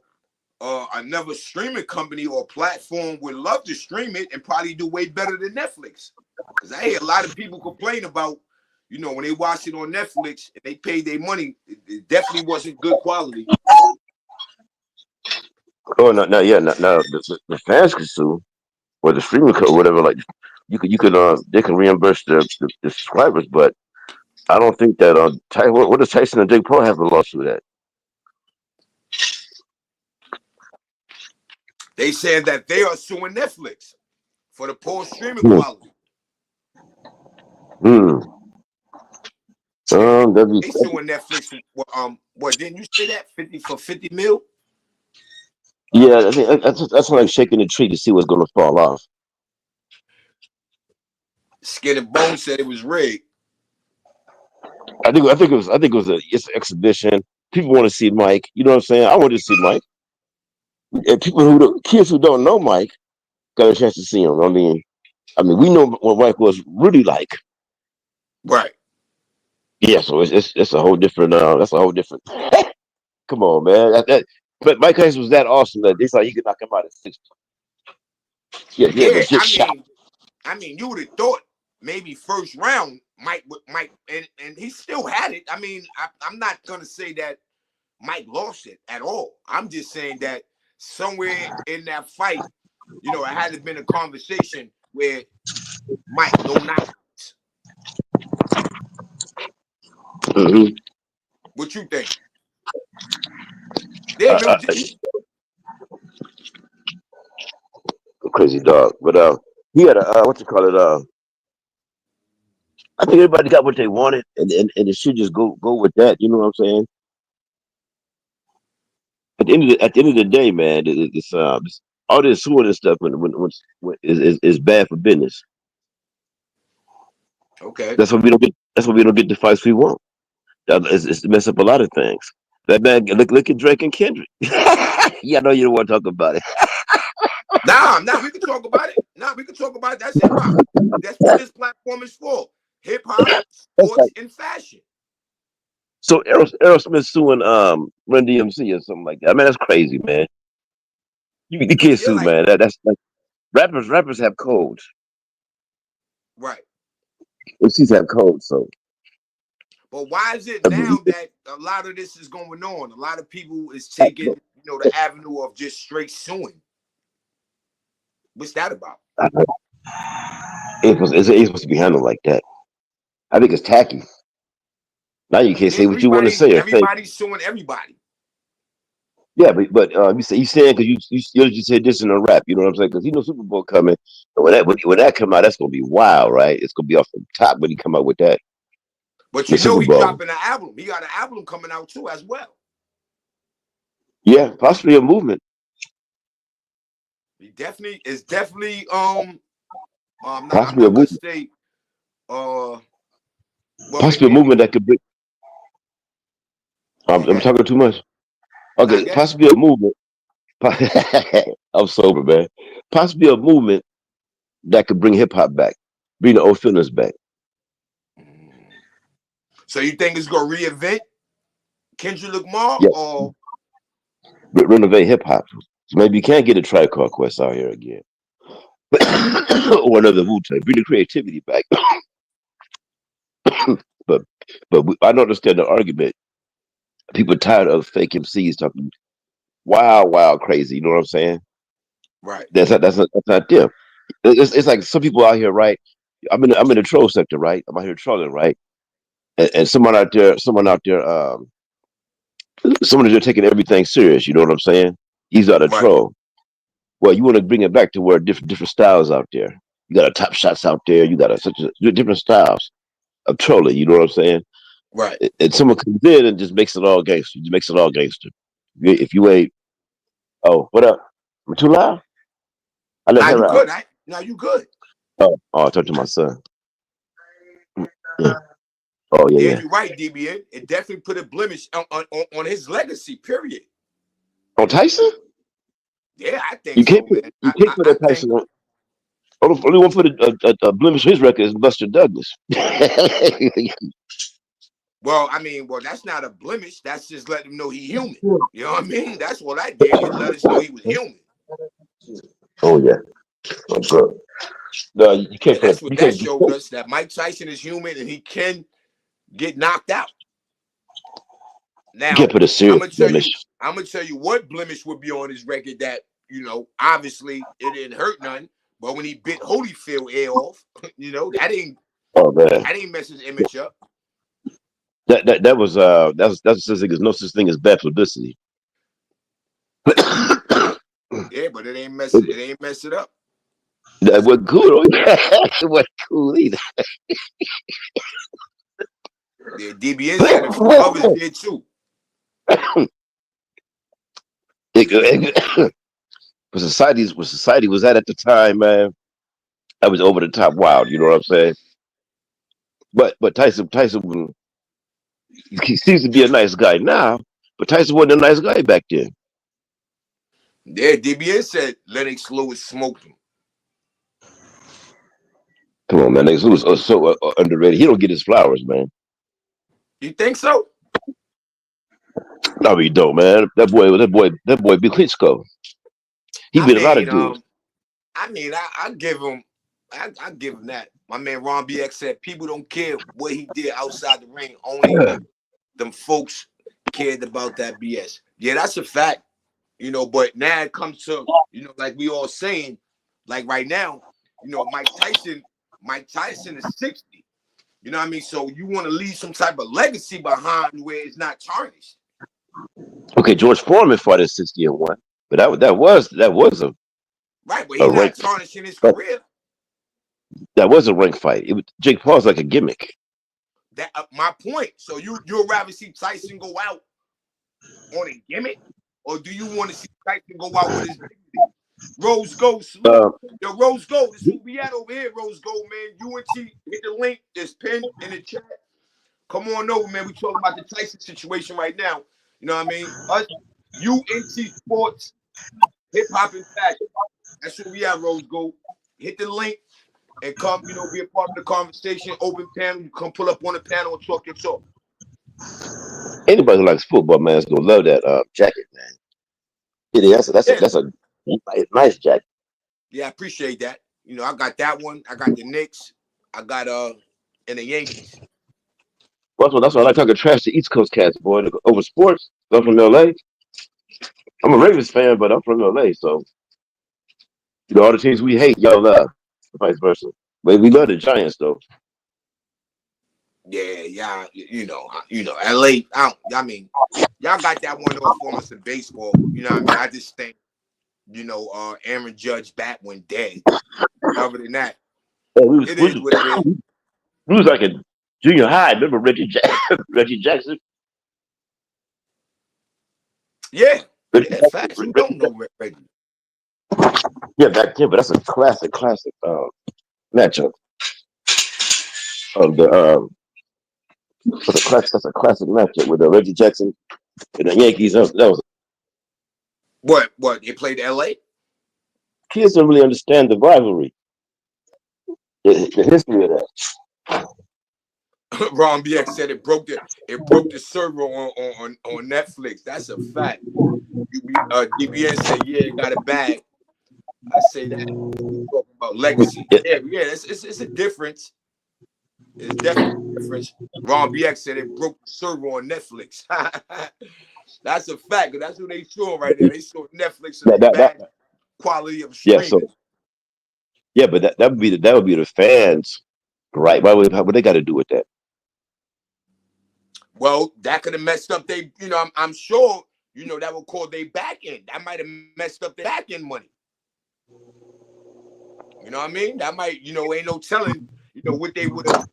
Speaker 1: another streaming company or platform would love to stream it and probably do way better than Netflix. Because I hear a lot of people complain about, when they watch it on Netflix and they paid their money, it definitely wasn't good quality.
Speaker 2: Oh no, yeah, no. The fans can sue or the streaming code, whatever. Like you could they can reimburse the subscribers, but I don't think that what does Tyson and Jake Paul have a lawsuit at?
Speaker 1: They said that they are suing Netflix for the poor streaming
Speaker 2: Hmm.
Speaker 1: quality.
Speaker 2: Hmm.
Speaker 1: And
Speaker 2: That'd be
Speaker 1: they suing Netflix. What didn't you say that 50 mil?
Speaker 2: yeah. I think that's like shaking the tree to see what's going to fall off.
Speaker 1: Skin and Bone said it was rigged.
Speaker 2: It's an exhibition. People want to see Mike. You know what I'm saying? I want to see Mike. And kids who don't know Mike got a chance to see him. I mean, we know what Mike was really like.
Speaker 1: Right.
Speaker 2: Yeah, so it's a whole different. That's a whole different. Come on, man. But Mike Tyson was that awesome that they thought he could knock him out at 60. Yeah, he had
Speaker 1: Yeah,
Speaker 2: legit shot.
Speaker 1: you would have thought maybe first round Mike, and he still had it. I mean, I'm not gonna say that Mike lost it at all. I'm just saying that somewhere in that fight, it had to been a conversation where Mike no knockouts.
Speaker 2: Hmm.
Speaker 1: What you think? They remember
Speaker 2: Crazy dog, but he had a what you call it? I think everybody got what they wanted, and it should just go with that. You know what I'm saying? At the end of the day, man, all this suing and stuff is bad for business.
Speaker 1: okay.
Speaker 2: That's why we don't get the fights we want. It's to mess up a lot of things. That man, look at Drake and Kendrick. Yeah, I know you don't want to talk about it.
Speaker 1: Nah, we can talk about it. We can talk about it. That's hip hop. That's what this platform is for. Hip hop,
Speaker 2: That's
Speaker 1: sports,
Speaker 2: like
Speaker 1: and fashion.
Speaker 2: so Aerosmith suing Run DMC or something like that. I mean, that's crazy, man. You can't
Speaker 1: Yeah,
Speaker 2: sue,
Speaker 1: like
Speaker 2: man. That's like rappers have codes.
Speaker 1: Right.
Speaker 2: And she's had cold, so
Speaker 1: But why is it
Speaker 2: I mean,
Speaker 1: now that a lot of this is going on? A lot of people is taking, the avenue of just straight suing. What's that about?
Speaker 2: it's supposed to be handled like that. I think it's tacky. Now you can't
Speaker 1: Yeah,
Speaker 2: say what you want to say or say.
Speaker 1: everybody's suing everybody.
Speaker 2: Yeah, but you saying because you said this in a rap. You know what I'm saying? Because Super Bowl coming. And when that come out, that's gonna be wild, right? It's gonna be off the top when he come out with that
Speaker 1: But
Speaker 2: the Super
Speaker 1: he
Speaker 2: Bowl.
Speaker 1: dropping an album. He got an album coming out too as well.
Speaker 2: Yeah, possibly a movement,
Speaker 1: He definitely is definitely I'm
Speaker 2: possibly a
Speaker 1: not gonna
Speaker 2: movement,
Speaker 1: say uh well
Speaker 2: possibly a
Speaker 1: maybe
Speaker 2: movement that could bring.
Speaker 1: yeah,
Speaker 2: I'm
Speaker 1: okay.
Speaker 2: talking too much.
Speaker 1: Now
Speaker 2: Okay,
Speaker 1: guess
Speaker 2: possibly a movement. I'm sober, man. Possibly a movement that could bring hip hop back, bring the old feelings back.
Speaker 1: so you think it's gonna reinvent Kendrick Lamar
Speaker 2: Yeah,
Speaker 1: or
Speaker 2: renovate hip hop. So maybe you can't get a Tribe Called Quest out here again, or another Wu Tang. Bring the creativity back. but I don't understand the argument. People are tired of fake MCs talking wild, crazy. You know what I'm saying?
Speaker 1: right,
Speaker 2: That's not them. It's like some people out here, right? I'm in the troll sector, right? I'm out here trolling, right? And someone out there, someone is taking everything serious. You know what I'm saying? He's not a
Speaker 1: right,
Speaker 2: troll. Well, you want to bring it back to where different styles out there. You got a top shots out there. You got different styles of trolling. You know what I'm saying?
Speaker 1: right.
Speaker 2: And someone comes in and just makes it all gangster. Just makes it all gangster. If you ain't, oh, what up? Am I too loud? I let
Speaker 1: Now you
Speaker 2: her out.
Speaker 1: good, right? Now you good.
Speaker 2: Oh, I talked to my son. Yeah. Oh, yeah,
Speaker 1: Yeah,
Speaker 2: yeah.
Speaker 1: you're right, DBN. It definitely put a blemish on his legacy, period.
Speaker 2: On Tyson,
Speaker 1: Yeah, I think so, man.
Speaker 2: you can't put
Speaker 1: I
Speaker 2: that
Speaker 1: think
Speaker 2: Tyson on. Only one put a blemish on his record is Buster Douglas.
Speaker 1: well, that's not a blemish. That's just letting him know he human. You know what I mean? That's what I did. It let us know he was human.
Speaker 2: Oh yeah, oh, bro. No, you can't
Speaker 1: And
Speaker 2: put
Speaker 1: that's what
Speaker 2: you
Speaker 1: that
Speaker 2: can't
Speaker 1: showed us that Mike Tyson is human and he can get knocked out.
Speaker 2: you can't
Speaker 1: Now,
Speaker 2: put a
Speaker 1: I'm
Speaker 2: serious
Speaker 1: gonna tell
Speaker 2: blemish.
Speaker 1: you, what blemish would be on his record that, obviously it didn't hurt none. But when he bit Holyfield ear off,
Speaker 2: Oh man,
Speaker 1: that ain't mess his image up.
Speaker 2: that was that's such thing as no such thing as bad publicity. that
Speaker 1: Yeah, but it ain't mess it up.
Speaker 2: wasn't cool. It wasn't cool either.
Speaker 1: Yeah, DBN said a few others did too.
Speaker 2: But society was at the time, man. That was over the top wild. You know what I'm saying? But Tyson he seems to be a nice guy now, but Tyson wasn't a nice guy back then.
Speaker 1: Yeah, DBN said Lennox Lewis smoked him.
Speaker 2: Come on, man. He was so underrated. He don't get his flowers, man.
Speaker 1: You think so?
Speaker 2: No, he don't, man. That boy, Bill Klitschko. He
Speaker 1: I
Speaker 2: beat a lot
Speaker 1: mean,
Speaker 2: of dudes.
Speaker 1: I give him, I give him that. My man Ron BX said people don't care what he did outside the ring. Only them folks cared about that BS. Yeah, that's a fact. But now it comes to, like we all saying, like right now, Mike Tyson is 60. You know what I mean? So you want to leave some type of legacy behind where it's not tarnished.
Speaker 2: Okay, George Foreman fought at 60-1, but that was
Speaker 1: Right, but
Speaker 2: a
Speaker 1: he not
Speaker 2: rank
Speaker 1: tarnishing his
Speaker 2: that,
Speaker 1: career.
Speaker 2: that was a rank fight. It was Jake Paul's like a gimmick.
Speaker 1: That my point. So you'd rather see Tyson go out on a gimmick, or do you want to see Tyson go out with his dignity? Rose Gold, salute.
Speaker 2: Uh,
Speaker 1: Yo, Rose Gold, this is who we at over here, Rose Gold, man. UNT, hit the link. It's pinned in the chat. Come on over, man. We talking about the Tyson situation right now. You know what I mean? Us, UNT Sports, hip hop and fashion. That's who we at, Rose Gold. Hit the link and come, be a part of the conversation. Open panel. You come pull up on the panel and talk your talk.
Speaker 2: Anybody who likes football, man, is gonna love that jacket, man. It is.
Speaker 1: Yeah,
Speaker 2: That's a nice jacket.
Speaker 1: yeah, I appreciate that. I got that one. I got the Knicks. I got in the Yankees.
Speaker 2: That's why I like talking trash to East Coast cats, boy, over sports. I'm from LA. I'm a Ravens fan, but I'm from LA, so all the teams we hate, y'all love, vice versa. But we love the Giants, though.
Speaker 1: Yeah, yeah, LA. I mean, y'all got that one off on us in baseball. You know what I mean? I just think, Aaron Judge bat went dead. Other than that,
Speaker 2: Yeah,
Speaker 1: it is what it is.
Speaker 2: we was like a junior high. Remember Reggie Jackson?
Speaker 1: Yeah,
Speaker 2: Reggie
Speaker 1: yeah,
Speaker 2: Jackson,
Speaker 1: facts. Who don't know Reggie?
Speaker 2: yeah, back then, but that's a classic matchup of the that's a classic matchup with Reggie Jackson and the Yankees. That was
Speaker 1: What? They played L.A.
Speaker 2: kids don't really understand the rivalry, the history of that.
Speaker 1: Ron BX said it broke the server on Netflix. That's a fact. DBN said, yeah, it got a bag. I say that. Talking about legacy.
Speaker 2: Yeah,
Speaker 1: Yeah, it's a difference. It's definitely a difference. Ron BX said it broke the server on Netflix. That's a fact. That's what they showing right there. They show Netflix of bad quality of
Speaker 2: yeah. So
Speaker 1: streaming.
Speaker 2: yeah, but that would be the fans, right? What they got to do with that?
Speaker 1: Well, that could have messed up they, I'm sure, that would call they back end. That might have messed up their back end money. You know what I mean? That might, ain't no telling, what they would have,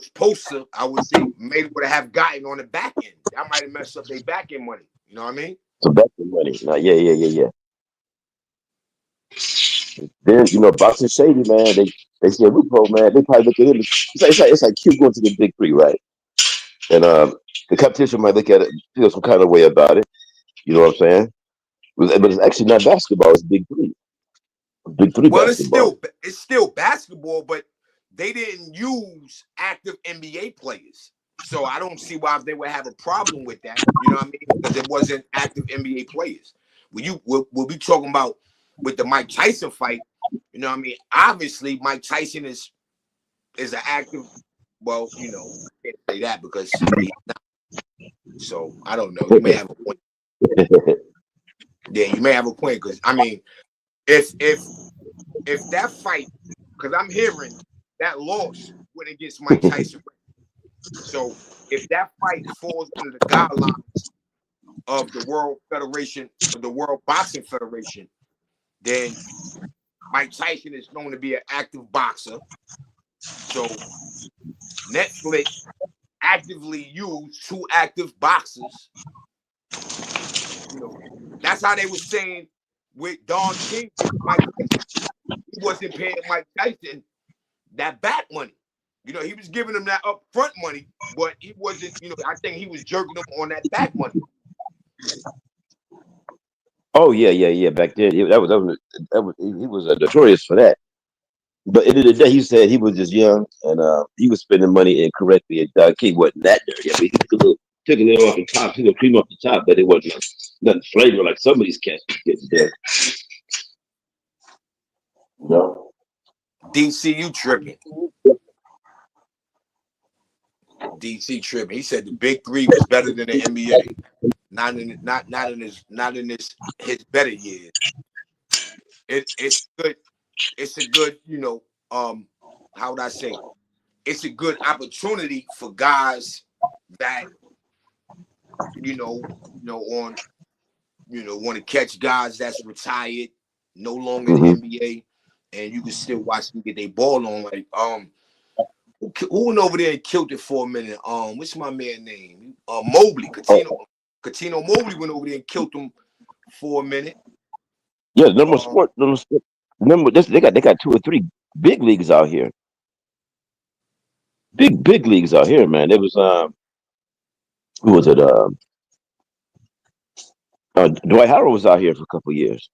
Speaker 1: supposed to, I would say, maybe would have gotten on the back end. That might have messed up their back end money. You know what I mean?
Speaker 2: So back the money. Now, yeah. Then boxing shady, man. They said Rupo, man. They probably look at him. It's like Q going to the big three, right? And the competition might look at it, feel some kind of way about it. You know what I'm saying? But it's actually not basketball. It's big three
Speaker 1: Well, it's
Speaker 2: basketball.
Speaker 1: still basketball, but they didn't use active NBA players. So I don't see why they would have a problem with that. You know what I mean? Because it wasn't active NBA players. We'll be talking about with the Mike Tyson fight. You know what I mean? Obviously, Mike Tyson is an active. Well, I can't say that because he's not. So I don't know. You may have a point. Yeah, you may have a point because I mean, if that fight, because I'm hearing that loss went against Mike Tyson. So if that fight falls under the guidelines of the World Federation, of the World Boxing Federation, then Mike Tyson is known to be an active boxer. So Netflix actively used two active boxers. That's how they were saying with Don King, Mike Tyson. He wasn't paying Mike Tyson that back money. He was giving him that upfront money, but he wasn't, I think he was jerking him on that back money.
Speaker 2: Oh yeah. Back then, he was notorious for that. But at the end of the day, he said he was just young and he was spending money incorrectly. And Don King wasn't that dirty. I mean, took a little off the top, took a cream off the top, but it wasn't nothing flavor like some of these cats getting there. No.
Speaker 1: DCU tripping. DC tripping. He said the big three was better than the NBA. Not in his better years. It's good. It's a good, how would I say? It's a good opportunity for guys that, want to catch guys that's retired, no longer in the NBA, and you can still watch them get their ball on. Like who went over there and killed it for a minute? What's my man name? Mobley, Katino Mobley went over there and killed him for a minute.
Speaker 2: Yeah, number this, they got two or three big leagues out here. Big leagues out here, man. It was who was it? Dwight Howard was out here for a couple of years.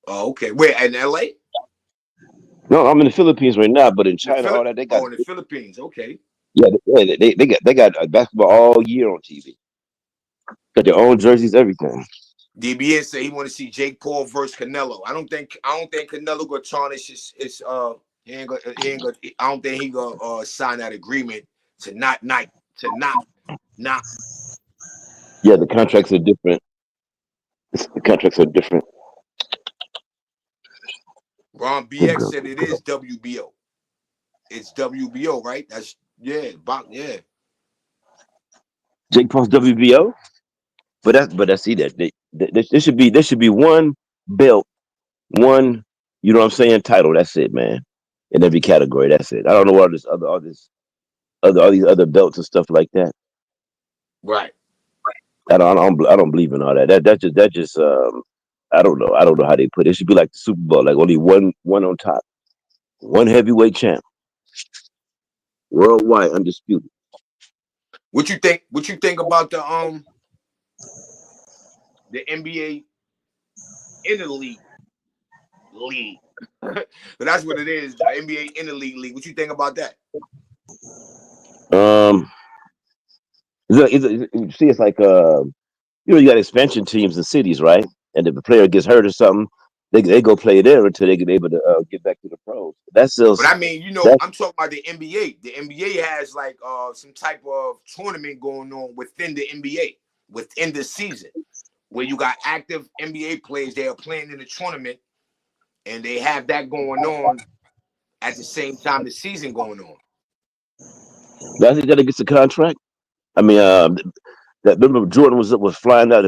Speaker 1: Oh, okay. Where in LA?
Speaker 2: No, I'm in the Philippines right now, but in China, all that they got.
Speaker 1: In the Philippines. Okay.
Speaker 2: Yeah, they got basketball all year on TV. Got their own jerseys, everything.
Speaker 1: DBN said he want to see Jake Paul versus Canelo. I don't think Canelo gonna tarnish I don't think he gonna sign that agreement to not.
Speaker 2: Yeah, the contracts are different. The contracts are different.
Speaker 1: Ron
Speaker 2: Good
Speaker 1: BX
Speaker 2: girl,
Speaker 1: said
Speaker 2: good
Speaker 1: it is
Speaker 2: girl.
Speaker 1: WBO. It's WBO, right? That's yeah.
Speaker 2: Jake Paul's WBO, but I see that there should be one belt, one, you know what I'm saying, title. That's it, man. In every category, that's it. I don't know all these other belts and stuff like that.
Speaker 1: Right.
Speaker 2: I don't believe in all that. That just I don't know how they put it. It should be like the Super Bowl, like only one on top, one heavyweight champ, worldwide undisputed.
Speaker 1: What you think? What you think about the NBA interleague? But that's what it is. The NBA interleague league. What you think about that?
Speaker 2: Um, you see, it's like you got expansion teams in cities, right? And if the player gets hurt or something, they go play there until they get able to get back to the pros. That's still
Speaker 1: But I mean,
Speaker 2: that.
Speaker 1: I'm talking about the NBA. The NBA has like some type of tournament going on within the NBA within the season, where you got active NBA players. They are playing in the tournament, and they have that going on at the same time the season going on.
Speaker 2: That's it. That gets the contract. I mean, that remember Jordan was flying out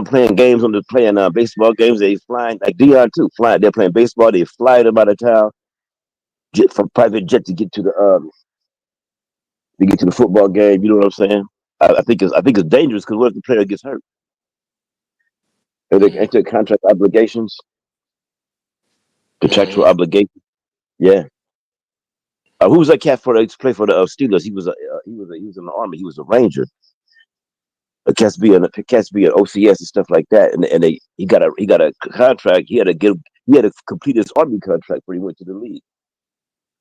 Speaker 2: playing games on the playing baseball games. They flying like Dion too. Flying, they're playing baseball. They fly them out of town, jet from private jet to get to the football game. You know what I'm saying? I think it's dangerous because what if the player gets hurt? If they
Speaker 1: Mm-hmm.
Speaker 2: enter contract obligations, contractual
Speaker 1: Mm-hmm.
Speaker 2: obligations. Yeah. Who was that cat for the play for the Steelers? He was in the army. He was a ranger. Cats be an OCS and stuff like that. And he got a contract. He had to complete his army contract before he went to the league.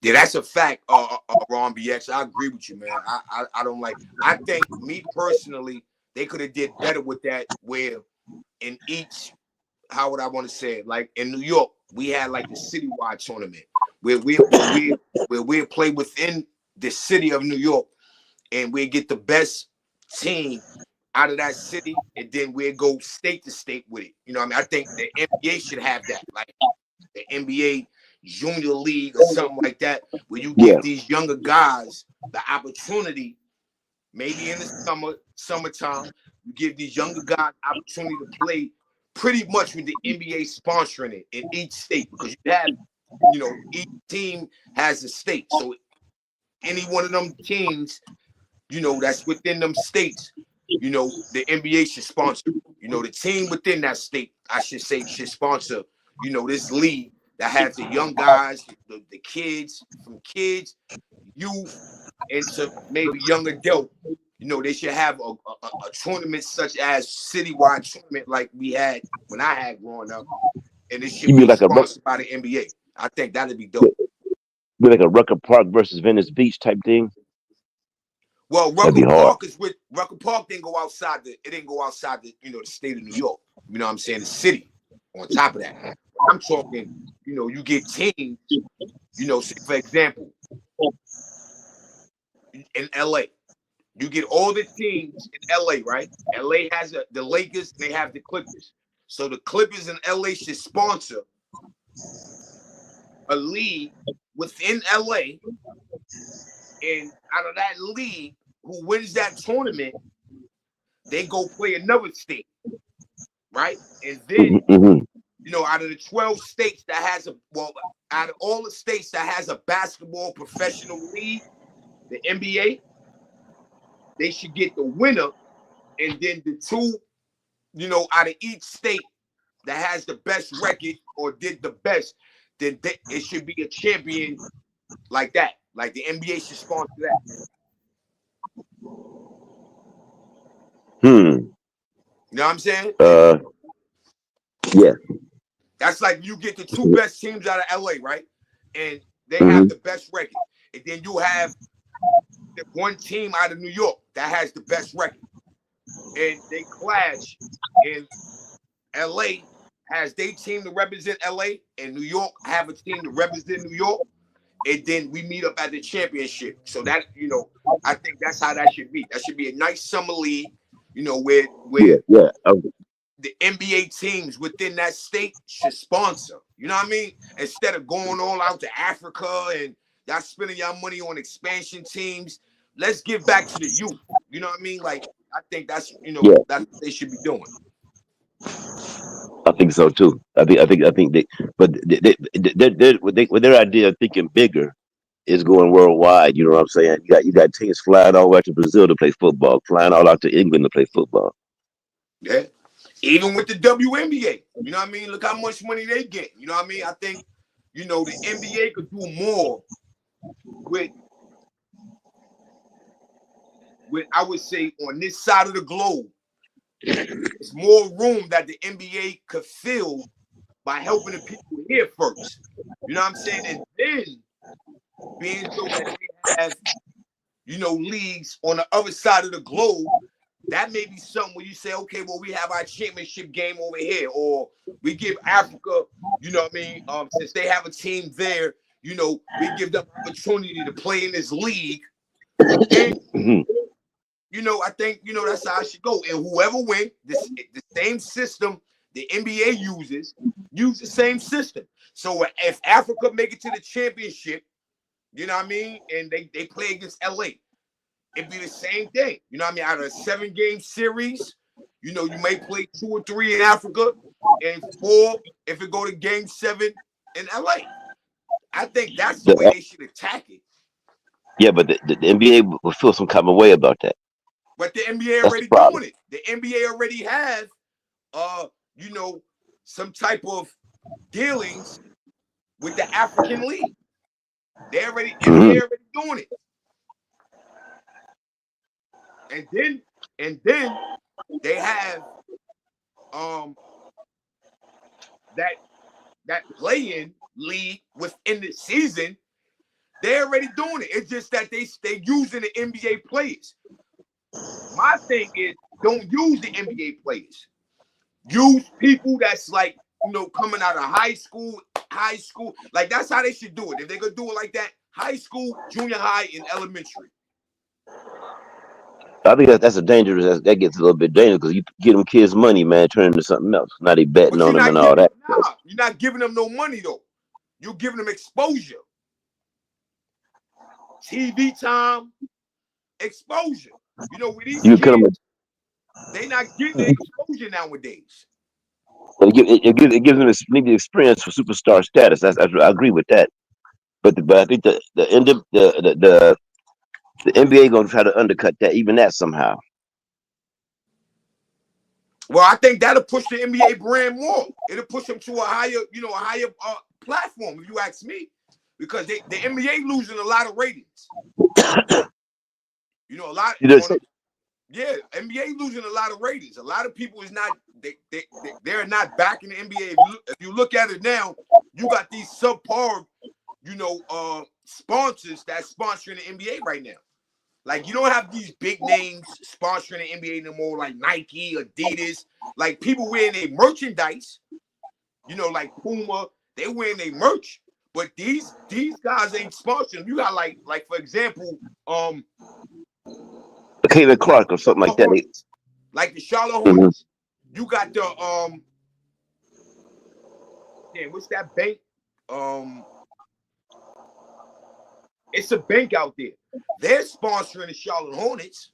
Speaker 1: Yeah, that's a fact, Ron BX. I agree with you, man. I don't like. I think me personally, they could have did better with that. Where in each, how would I want to say it? Like in New York, we had like the citywide tournament where we play within the city of New York, and we get the best team out of that city, and then we go state to state with it. You know what I mean? I think the NBA should have that, like the NBA Junior League or something like that, where you
Speaker 2: Yeah.
Speaker 1: give these younger guys the opportunity, maybe in the summertime, you give these younger guys opportunity to play pretty much with the NBA sponsoring it in each state, because you have, each team has a state. So any one of them teams, that's within them states, the NBA should sponsor. The team within that state, I should say, should sponsor, this league that has the young guys, the kids, from kids, youth, into maybe young adult. They should have a tournament such as citywide tournament like we had when I had growing up, and it should
Speaker 2: You be
Speaker 1: be
Speaker 2: like
Speaker 1: sponsored by the NBA. I think that'd be dope.
Speaker 2: be like a Rucker Park versus Venice Beach type thing.
Speaker 1: Well,
Speaker 2: That'd
Speaker 1: Rucker
Speaker 2: be hard.
Speaker 1: Park is with Rucker Park didn't go outside it didn't go outside the state of New York. You know what I'm saying? The city. On top of that, I'm talking, you get teams, say for example, in LA. You get all the teams in LA, right? LA has the Lakers, and they have the Clippers. So the Clippers in LA should sponsor a league within LA, and out of that league, who wins that tournament, they go play another state, right? And then,
Speaker 2: Hmm.
Speaker 1: out of the 12 states that out of all the states that has a basketball professional league, the NBA, they should get the winner, and then the two, out of each state that has the best record or did the best, then it should be a champion like that. Like the NBA should sponsor that.
Speaker 2: Hmm.
Speaker 1: You know what I'm saying? And
Speaker 2: Uh. Yeah.
Speaker 1: that's like you get the two best teams out of LA, right? And they have
Speaker 2: Hmm.
Speaker 1: the best record. And then you have the one team out of New York that has the best record. And they clash. And LA has their team to represent LA, and New York have a team to represent New York. and then we meet up at the championship. So that, I think that's how that should be. That should be a nice summer league, where
Speaker 2: Yeah, yeah.
Speaker 1: the NBA teams within that state should sponsor. You know what I mean? Instead of going all out to Africa and y'all spending y'all money on expansion teams, let's give back to the youth. You know what I mean? Like, I think that's
Speaker 2: Yeah,
Speaker 1: that's what they should be doing.
Speaker 2: I think so too. I think they, but with their idea of thinking bigger is going worldwide. You know what I'm saying? You got teams flying all the way to Brazil to play football, flying all out to England to play football.
Speaker 1: Yeah. Even with the WNBA, you know what I mean? Look how much money they get. You know what I mean? I think, the NBA could do more with I would say on this side of the globe. There's more room that the NBA could fill by helping the people here first. You know what I'm saying? And then being so that they have, leagues on the other side of the globe, that may be something where you say, okay, well, we have our championship game over here, or we give Africa, you know what I mean? Since they have a team there, we give them opportunity to play in this league. And
Speaker 2: Mhm.
Speaker 1: I think, that's how it should go. And whoever wins, the same system the NBA use the same system. So if Africa make it to the championship, you know what I mean, and they play against LA, it'd be the same thing. You know what I mean? Out of a 7-game series, you may play 2 or 3 in Africa, and 4 if it go to game 7 in LA. I think that's the way
Speaker 2: The,
Speaker 1: they should attack it.
Speaker 2: yeah, but the NBA will feel some kind of way about that.
Speaker 1: But the NBA
Speaker 2: That's the
Speaker 1: already
Speaker 2: problem.
Speaker 1: doing it. The NBA already have you know, some type of dealings with the African League. NBA
Speaker 2: Hmm.
Speaker 1: already doing it. And then they have that play-in league within the season. They're already doing it. It's just that they using the NBA players. My thing is, don't use the NBA players. Use people that's like, coming out of high school. Like, that's how they should do it. If they're gonna do it like that, high school, junior high, and elementary.
Speaker 2: I think that's a dangerous. That gets a little bit dangerous because you get them kids money, man, turn into something else. Now they betting
Speaker 1: But
Speaker 2: on
Speaker 1: you're
Speaker 2: them
Speaker 1: not
Speaker 2: and all
Speaker 1: giving
Speaker 2: that.
Speaker 1: you're not giving them no money though. You're giving them exposure, TV time, exposure. With these
Speaker 2: You cut them.
Speaker 1: kids, they not getting the exposure nowadays.
Speaker 2: It gives them maybe experience for superstar status. I agree with that. But I think the end of the NBA gonna try to undercut that, even that somehow.
Speaker 1: Well, I think that'll push the NBA brand more. It'll push them to a higher platform, if you ask me, because the NBA losing a lot of ratings. A lot
Speaker 2: You know,
Speaker 1: on it. Yeah, NBA losing a lot of ratings. A lot of people is not they're not back in the NBA. If you look at it now, you got these subpar, sponsors that's sponsoring the NBA right now. Like, you don't have these big names sponsoring the NBA no more, like Nike, Adidas. Like, people wearing their merchandise, like Puma, they wearing their merch. But these guys ain't sponsoring. You got like for example,
Speaker 2: Kevin
Speaker 1: like
Speaker 2: Clark or something
Speaker 1: the
Speaker 2: like that.
Speaker 1: Hornets, like the Charlotte
Speaker 2: Mhm.
Speaker 1: Hornets. You got the what's that bank? Um, it's a bank out there. They're sponsoring the Charlotte Hornets.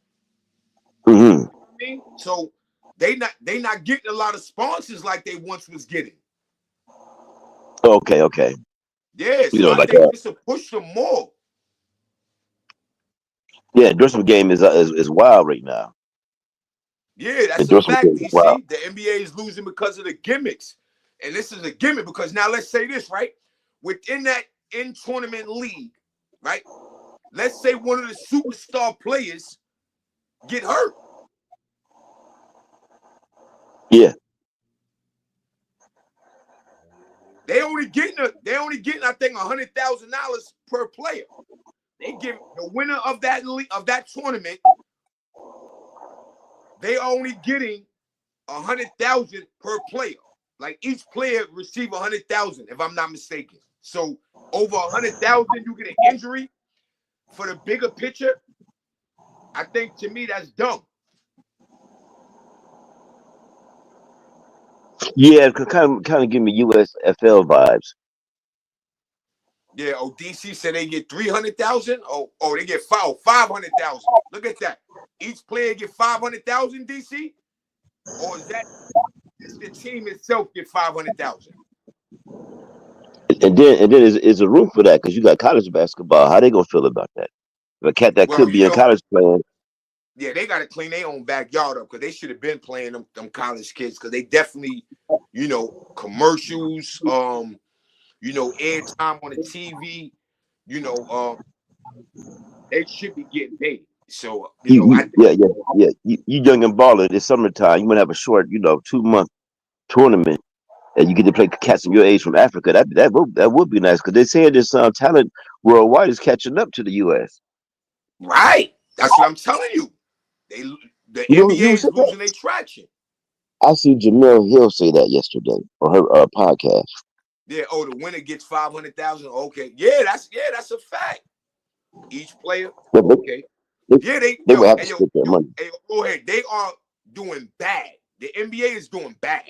Speaker 2: Hmm.
Speaker 1: I mean, so they not getting a lot of sponsors like they once was getting.
Speaker 2: Okay, okay.
Speaker 1: Yeah,
Speaker 2: You
Speaker 1: so
Speaker 2: know,
Speaker 1: I
Speaker 2: like
Speaker 1: think this will push them more.
Speaker 2: yeah, endorsement game is wild right now.
Speaker 1: Yeah, that's a
Speaker 2: Endorsement
Speaker 1: fact,
Speaker 2: game is wild.
Speaker 1: DC. The NBA is losing because of the gimmicks. And this is a gimmick because now let's say this, right? Within that in-tournament league, right? Let's say one of the superstar players get hurt.
Speaker 2: Yeah,
Speaker 1: They only getting I think $100,000 per player. They give the winner of that tournament, they only getting 100,000 per player. Like, each player receive 100,000, if I'm not mistaken. So over 100,000, you get an injury for the bigger picture. I think to me that's dumb.
Speaker 2: Yeah, it could kind of give me USFL vibes.
Speaker 1: Yeah. Oh, DC said they get 300,000. Oh, they get 500,000. Look at that. Each player get 500,000. DC, or is that just the team itself get 500,000?
Speaker 2: And then is a room for that because you got college basketball. How they gonna feel about that? A cat that
Speaker 1: Well,
Speaker 2: could be in college playing.
Speaker 1: yeah, they got to clean their own backyard up because they should have been playing them college kids because they definitely, commercials, airtime on the TV, you know, they should be getting paid. So, I think,
Speaker 2: Yeah. You young and baller. It's summertime. You want to have a short, 2-month tournament, and you get to play cats in your age from Africa. That would be nice because they're saying this talent worldwide is catching up to the U.S.
Speaker 1: right. That's what I'm telling you. They the
Speaker 2: You
Speaker 1: NBA is
Speaker 2: said that?
Speaker 1: losing their traction.
Speaker 2: I see Jamel Hill say that yesterday on her podcast.
Speaker 1: Yeah. Oh, the winner gets 500,000. Okay. Yeah, that's a fact. Each player.
Speaker 2: But
Speaker 1: Okay.
Speaker 2: they,
Speaker 1: Yeah, they
Speaker 2: they will
Speaker 1: yo,
Speaker 2: have to
Speaker 1: hey yo,
Speaker 2: split their
Speaker 1: yo,
Speaker 2: money.
Speaker 1: hey, go ahead. They are doing bad. The NBA is doing bad.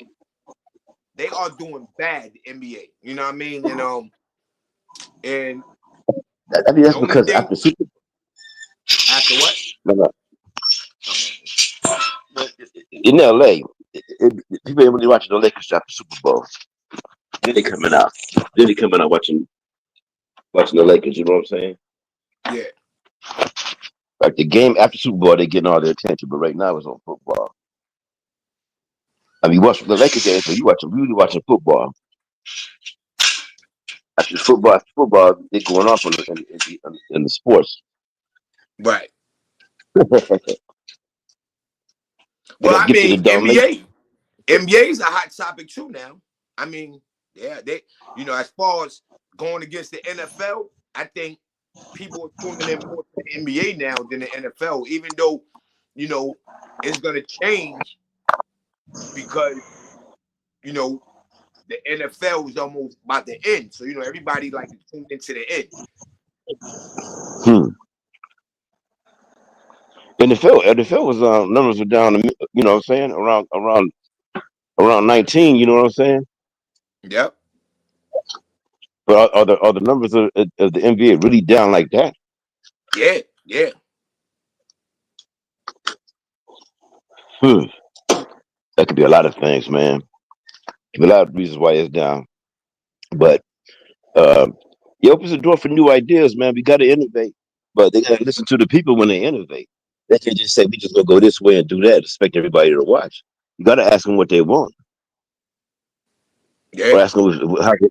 Speaker 1: They are doing bad, the NBA. You know what I mean? And
Speaker 2: I think
Speaker 1: the
Speaker 2: that's
Speaker 1: only
Speaker 2: because
Speaker 1: thing after what?
Speaker 2: No, in L.A., people ain't really watching the Lakers after Super Bowl. Then they coming out. Watching the Lakers. You know what I'm saying?
Speaker 1: Yeah.
Speaker 2: Like the game after Super Bowl, they getting all their attention, but right now it's on football. I mean, you watch the Lakers game, so you really watching football. After football, they're going off in the sports.
Speaker 1: Right.
Speaker 2: I
Speaker 1: Well,
Speaker 2: got
Speaker 1: I
Speaker 2: gifted a
Speaker 1: mean,
Speaker 2: donation.
Speaker 1: NBA is a hot topic too now. I mean, yeah, as far as going against the NFL, I think people are tuning in more to the NBA now than the NFL, even though, it's gonna change because, you know, the NFL is almost about to end. So, everybody like to tune into the end.
Speaker 2: Hmm. NFL was numbers were down. You know what I'm saying? Around 19. You know what I'm saying?
Speaker 1: Yep.
Speaker 2: But are the numbers of the NBA really down like that?
Speaker 1: Yeah. Yeah.
Speaker 2: Hmm. That could be a lot of things, man. Could be a lot of reasons why it's down. But uh, it opens the door for new ideas, man. We got to innovate, but they got to listen to the people when they innovate. They can't just say we just gonna go this way and do that. Expect everybody to watch. You got to ask them what they want,
Speaker 1: Yeah.
Speaker 2: or ask them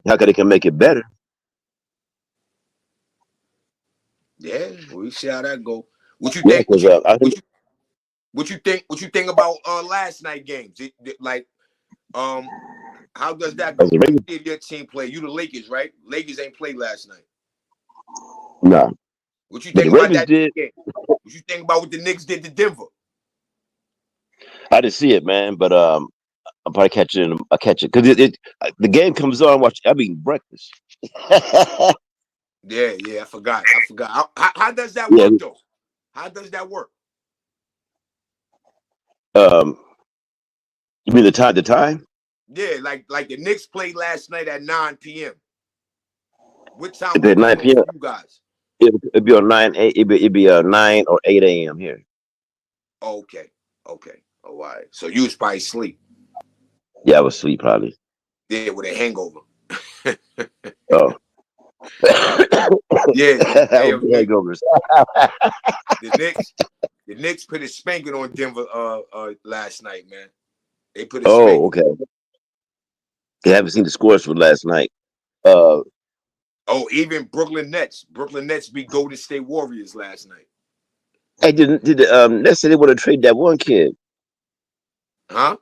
Speaker 2: how they can make it better.
Speaker 1: Yeah. We see how that go. What you
Speaker 2: Yeah,
Speaker 1: think?
Speaker 2: because
Speaker 1: What you think about last night games? Like, how does that
Speaker 2: as
Speaker 1: go?
Speaker 2: a
Speaker 1: You
Speaker 2: Ravens,
Speaker 1: see your team play. You the Lakers, right? Lakers ain't played last night.
Speaker 2: no,
Speaker 1: What you
Speaker 2: but
Speaker 1: think
Speaker 2: the
Speaker 1: about
Speaker 2: Ravens
Speaker 1: that
Speaker 2: did.
Speaker 1: game? What you think about what the Knicks did to Denver?
Speaker 2: I didn't see it, man, but I'll probably catch it. I'll catch it because the game comes on. Watch, I mean breakfast.
Speaker 1: Yeah, I forgot. How does that
Speaker 2: Yeah,
Speaker 1: work though? How does that work?
Speaker 2: um, you mean the time? The time?
Speaker 1: Yeah, like the Knicks played last night at 9 p.m. What time
Speaker 2: It'd be
Speaker 1: would
Speaker 2: at
Speaker 1: it be
Speaker 2: 9
Speaker 1: on
Speaker 2: p.m.
Speaker 1: for you guys?
Speaker 2: It'd be on 9. It'd be 9 or 8 a.m. here.
Speaker 1: Oh, okay. Oh, all right. So you was probably asleep.
Speaker 2: Yeah, I was asleep probably.
Speaker 1: Yeah, with a hangover.
Speaker 2: Oh,
Speaker 1: Yeah.
Speaker 2: that
Speaker 1: Hey,
Speaker 2: would be hangovers.
Speaker 1: the Knicks, the Knicks put a spanking on Denver last night, man. They put a
Speaker 2: Oh,
Speaker 1: spanking.
Speaker 2: okay. I haven't seen the scores for last night. Uh,
Speaker 1: Oh, even Brooklyn Nets. Brooklyn Nets beat Golden State Warriors last night.
Speaker 2: I did. Let's say they want to trade that one kid.
Speaker 1: Huh?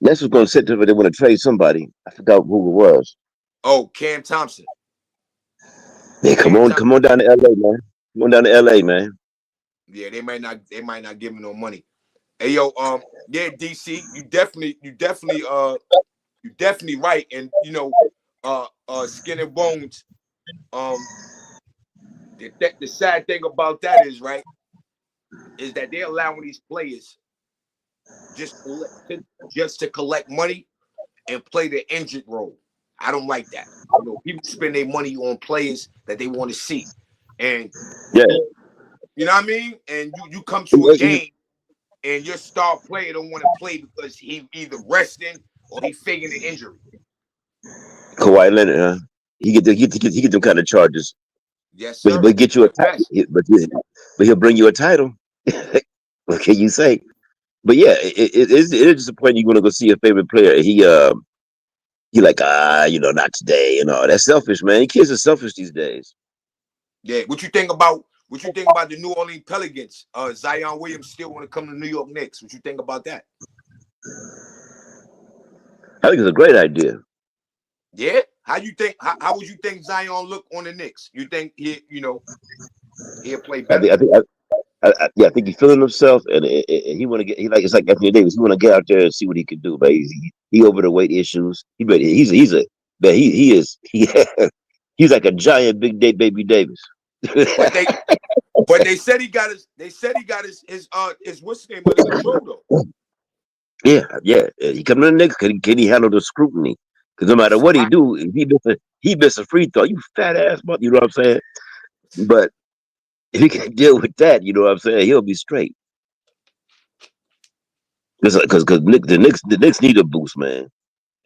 Speaker 2: Nets was going to sit there, but they want to trade somebody. I forgot who it was.
Speaker 1: Oh, Cam Thompson.
Speaker 2: Yeah,
Speaker 1: Cam
Speaker 2: come
Speaker 1: Thompson.
Speaker 2: on down to LA, man. Come on down to LA, man.
Speaker 1: Yeah, they might not give him no money. Hey yo, yeah, DC, you definitely right. And Skin and Bones. Um, the sad thing about that is right is that they're allowing these players just just to collect money and play the injured role. I don't like that. You know, people spend their money on players that they want to see, and
Speaker 2: Yeah.
Speaker 1: you know what I mean. And you come to a game and your star player don't want to play because he either resting or he faking an injury.
Speaker 2: Kawhi Leonard, huh? He get them kind of charges,
Speaker 1: Yes,
Speaker 2: but
Speaker 1: sir.
Speaker 2: get you a
Speaker 1: The
Speaker 2: title.
Speaker 1: best.
Speaker 2: But he'll bring you a title. What can you say? But yeah, it is disappointing. You want to go see your favorite player. He like not today and all. That's selfish, man. Kids are selfish these days.
Speaker 1: Yeah. What you think about the New Orleans Pelicans? Zion Williams still want to come to New York Knicks. What you think about that?
Speaker 2: I think it's a great idea.
Speaker 1: Yeah. How you think? How would you think Zion look on the Knicks? You think he'll play
Speaker 2: I
Speaker 1: better?
Speaker 2: think I think I think he's feeling himself, and he want to get. He like it's like Anthony Davis. He want to get out there and see what he can do. But he over the weight issues. He's a but he is he's like a giant big day baby Davis.
Speaker 1: But they said he got his what's the name under control though.
Speaker 2: Yeah. He coming to the Knicks. Can he handle the scrutiny? Because no matter what he
Speaker 1: Right.
Speaker 2: do, if he miss a free throw, you fat ass mother. You know what I'm saying? But if he can deal with that, you know what I'm saying, he'll be straight. Because the Knicks need a boost, man.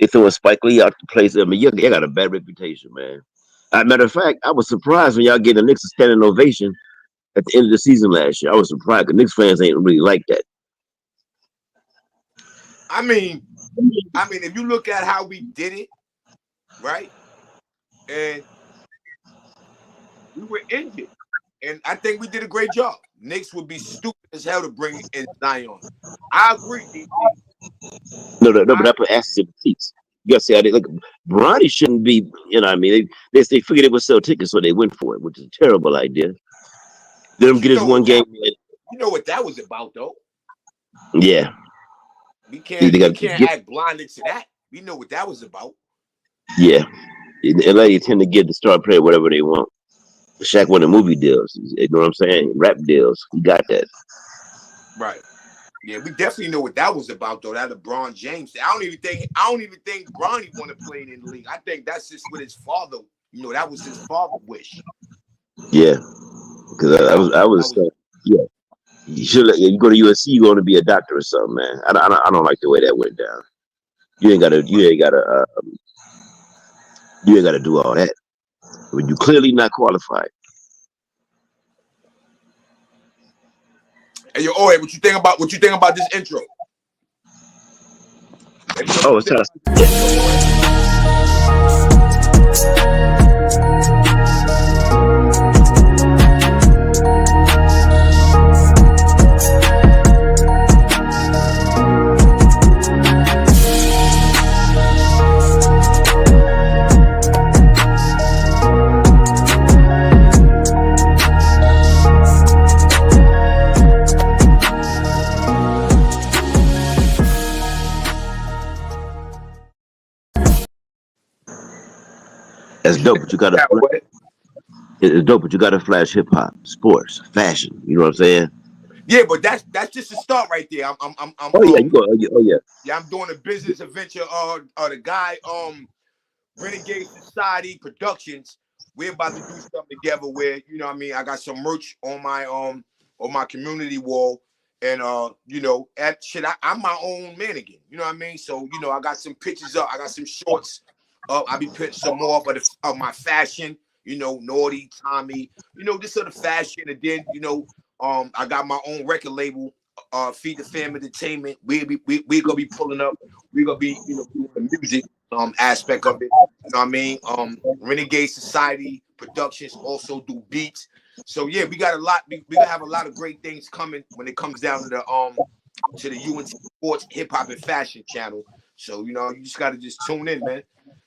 Speaker 2: They throwing Spike Lee out the place. I mean, you got a bad reputation, man. Matter of fact, I was surprised when y'all get the Knicks a standing ovation at the end of the season last year. I was surprised because Knicks fans ain't really like that.
Speaker 1: I mean, if you look at how we did it, right, and we were injured, and I think we did a great job. Knicks would be stupid as hell to bring in Zion. I agree, DT.
Speaker 2: No, but I put asses in the seats. You gotta see how they look. Bronny shouldn't be, you know what I mean? They figured they would sell tickets, so they went for it, which is a terrible idea. Let him
Speaker 1: But
Speaker 2: get his one game.
Speaker 1: you know what that was about, though.
Speaker 2: Yeah.
Speaker 1: We
Speaker 2: They
Speaker 1: can't we
Speaker 2: got
Speaker 1: can't act blinded to that. We know what that was about.
Speaker 2: yeah. In LA, they tend to get the star player whatever they want. Shaq won the movie deals. You know what I'm saying? Rap deals. He got that.
Speaker 1: Right. Yeah, we definitely know what that was about, though. That LeBron James. I don't even think Bronny want to play in the league. I think that's just what his father. That was his father wish.
Speaker 2: Yeah. Because
Speaker 1: That was
Speaker 2: I
Speaker 1: that
Speaker 2: was
Speaker 1: was.
Speaker 2: yeah. You should you go to USC, you want to be a doctor or something, man. I don't like the way that went down. You ain't gotta do all that when you clearly not qualified.
Speaker 1: Hey, hey, what you think about this intro? Let me know what
Speaker 2: Oh,
Speaker 1: you
Speaker 2: it's
Speaker 1: think
Speaker 2: time.
Speaker 1: about this intro, man.
Speaker 2: That's
Speaker 1: What you
Speaker 2: dope,
Speaker 1: think
Speaker 2: but you
Speaker 1: about
Speaker 2: gotta
Speaker 1: that, boy?
Speaker 2: it's dope, but you gotta flash hip hop, sports, fashion. You know what I'm saying?
Speaker 1: Yeah, but that's just a start right there. I'm
Speaker 2: Oh yeah, you go. Oh yeah.
Speaker 1: yeah, I'm doing a business adventure. The guy Renegade Society Productions. We're about to do something together where what I mean. I got some merch on my community wall, and at shit. I'm my own mannequin. You know what I mean. So I got some pictures up. I got some shorts up. I'll be putting some more of my fashion. Naughty Tommy. This sort of fashion, and then I got my own record label. Feed the Fam Entertainment. We gonna be pulling up. We gonna be doing the music aspect of it. You know what I mean? Renegade Society Productions also do beats. So yeah, we got a lot. We gonna have a lot of great things coming when it comes down to the UNT Sports Hip Hop and Fashion channel. So you just gotta just tune in, man.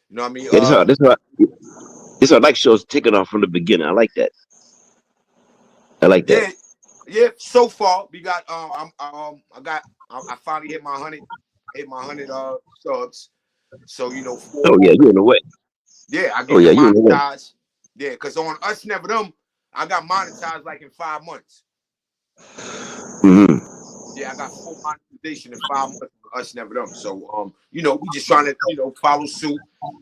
Speaker 1: You know what I mean?
Speaker 2: Yeah, this how I like shows taking off from the beginning. I like that. I like that.
Speaker 1: Yeah, yeah. So far, we got I finally hit my 100 subs. So
Speaker 2: Oh yeah, you in the way.
Speaker 1: Yeah, I
Speaker 2: Oh
Speaker 1: get the
Speaker 2: yeah, you know what?
Speaker 1: monetized. Yeah, because on Us Never Them, I got monetized like in 5 months.
Speaker 2: Hmm.
Speaker 1: Yeah, I got full monetization in 5 months for Us Never Them. So we just trying to, follow suit,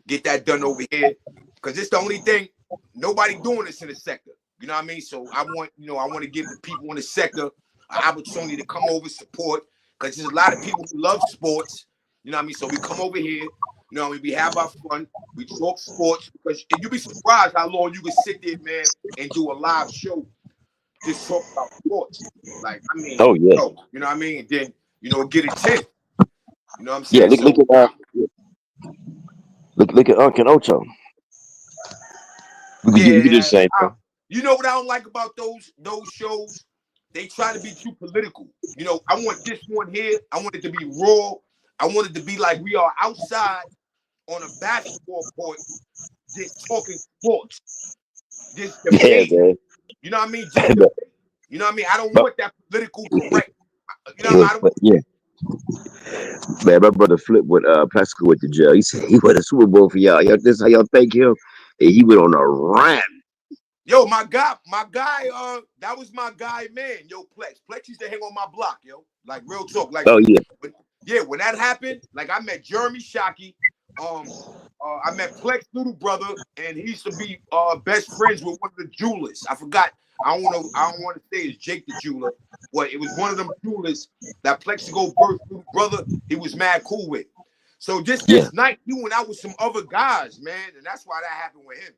Speaker 1: get that done over here. Cause it's the only thing, nobody doing this in the sector. You know what I mean? So I want to give the people in the sector an opportunity to come over, support. Cause there's a lot of people who love sports. You know what I mean? So we come over here, we have our fun, we talk sports, because you'd be surprised how long you can sit there, man, and do a live show just talk about sports. Like, I mean,
Speaker 2: Oh yeah,
Speaker 1: you know what I mean? And then, get it 10. You know what I'm
Speaker 2: yeah.
Speaker 1: saying? So,
Speaker 2: Look at Uncle Ocho. You could do the
Speaker 1: yeah,
Speaker 2: same thing.
Speaker 1: you know what I don't like about those shows? They try to be too political. I want this one here. I want it to be raw. I want it to be like we are outside on a basketball court, just talking sports, just
Speaker 2: Yeah,
Speaker 1: debate.
Speaker 2: man.
Speaker 1: You know what I mean? Just debate. You know what I mean? I don't
Speaker 2: but,
Speaker 1: want that political correct. You know what I mean? I don't.
Speaker 2: but yeah, man. My brother Flip went Pascal went to jail. He said he went a Super Bowl for y'all. Y'all, this how y'all thank him? And he went on a rant.
Speaker 1: Yo, my guy, that was my guy, man. Yo, Plex used to hang on my block, yo. Like real talk. Like,
Speaker 2: Oh yeah,
Speaker 1: when that happened, like I met Jeremy Shockey. I met Plex little brother, and he used to be best friends with one of the jewelers. I forgot. I don't want to say it's Jake the jeweler, but it was one of them jewelers that Plexico birth little brother. He was mad cool with. So just
Speaker 2: yeah.
Speaker 1: this night, he went out with some other guys, man, and that's why that happened with him.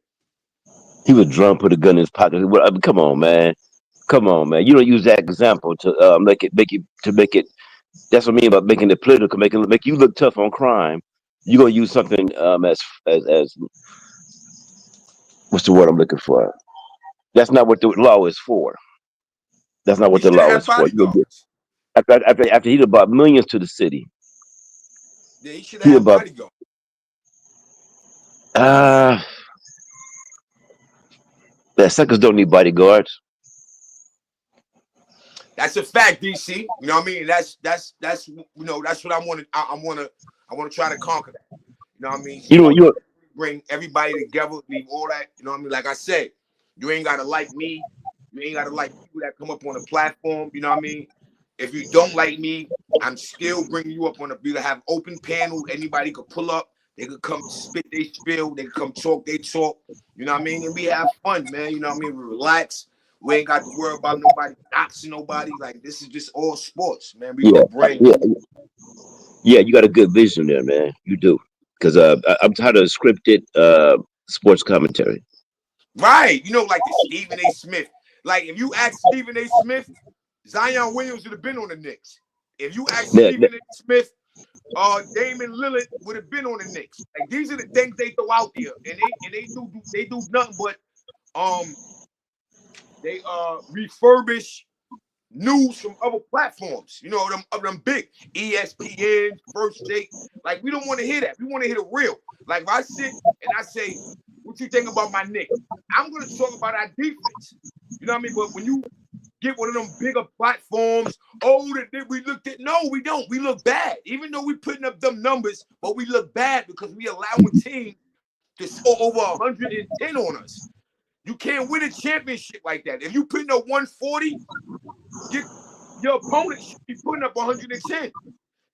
Speaker 2: He was drunk, put a gun in his pocket. Well, I mean, come on, man. Come on, man. You don't use that example to make it. That's what I mean about making it political, make you look tough on crime. You gonna use something as what's the word I'm looking for? That's not what the law is for. That's not
Speaker 1: He
Speaker 2: what the
Speaker 1: should have
Speaker 2: law
Speaker 1: had
Speaker 2: is for. You gonna get
Speaker 1: bodyguards.
Speaker 2: after he done bought millions to the city.
Speaker 1: Yeah, he should
Speaker 2: He
Speaker 1: have
Speaker 2: done
Speaker 1: had
Speaker 2: bought
Speaker 1: bodyguards.
Speaker 2: uh that suckers don't need bodyguards.
Speaker 1: That's a fact, DC. You know what I mean? That's that's what I want to. I want to try to conquer that. You know what I mean?
Speaker 2: You know
Speaker 1: Sport,
Speaker 2: you
Speaker 1: bring everybody together, leave all that. You know what I mean? Like I said, you ain't gotta like me. You ain't gotta like people that come up on the platform. You know what I mean? If you don't like me, I'm still bringing you up on the. We have open panel. Anybody could pull up. They could come spit they spill. They could come talk. They talk. You know what I mean? And we have fun, man. You know what I mean? We relax. We ain't got to worry about nobody doxing nobody. Like, this is just all sports, man. We
Speaker 2: yeah
Speaker 1: gonna bring.
Speaker 2: yeah yeah. You got a good vision there, man. You do because I'm tired of scripted sports commentary.
Speaker 1: Right. Like the Stephen A. Smith. Like, if you ask Stephen A. Smith, Zion Williams would have been on the Knicks. If you ask
Speaker 2: Now,
Speaker 1: Stephen A. Smith, Damon Lillard would have been on the Knicks. Like, these are the things they throw out there, and they do nothing but um they refurbish news from other platforms. Them big ESPN, First Take. Like, we don't want to hear that. We want to hear the real. Like, if I sit and I say, "What you think about my Knicks?" I'm gonna talk about our defense. You know what I mean? But when you get one of them bigger platforms, that we looked at. No, we don't. We look bad. Even though we putting up them numbers, but we look bad because we allowing teams to score over 110 on us. You can't win a championship like that. If you putting up 140, your opponent should be putting up 110.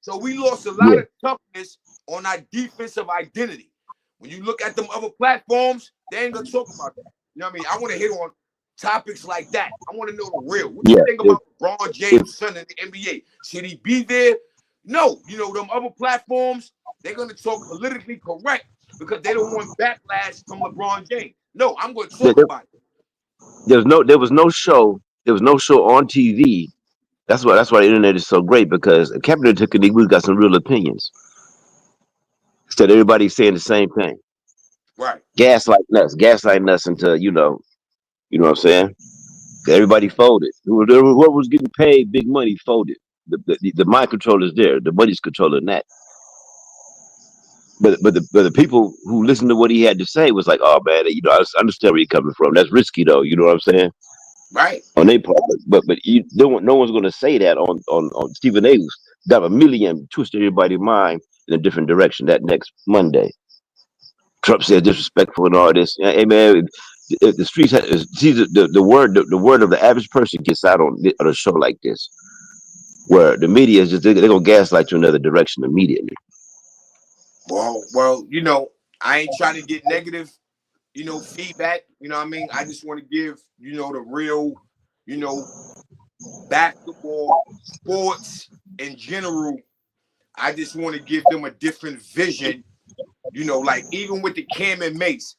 Speaker 1: So we lost a lot
Speaker 2: yeah,
Speaker 1: of toughness on our defensive identity. When you look at them other platforms, they ain't gonna talk about that. You know what I mean? I want to hit on topics like that. I want to know the real. What you
Speaker 2: yeah.
Speaker 1: think
Speaker 2: If,
Speaker 1: about LeBron
Speaker 2: if,
Speaker 1: James' son in the NBA? Should he be there? No. Them other platforms, they're gonna talk politically correct because they don't want backlash from LeBron James. No, I'm gonna
Speaker 2: there,
Speaker 1: talk about it.
Speaker 2: there was no show. There was no show on TV. That's why the internet is so great because Captain took it. We got some real opinions. Instead, everybody's saying the same thing.
Speaker 1: Right.
Speaker 2: Gaslighting us into you know what I'm saying. Everybody folded. Whoever was getting paid big money folded. The mind control is there. The money's controlling that. But the people who listened to what he had to say was like, oh man, I understand where you're coming from. That's risky though. You know what I'm saying?
Speaker 1: Right.
Speaker 2: On their part, but no one's going to say that on Stephen A's got a million twist everybody's mind in a different direction that next Monday. Trump said disrespectful and all this. Hey man, if the streets see the word of the average person gets out on a show like this, where the media is just they're gonna gaslight you another direction immediately.
Speaker 1: Well, I ain't trying to get negative, feedback. You know what I mean? I just want to give, the real, you know, basketball, sports in general. I just want to give them a different vision. Like even with the Cam and Mace,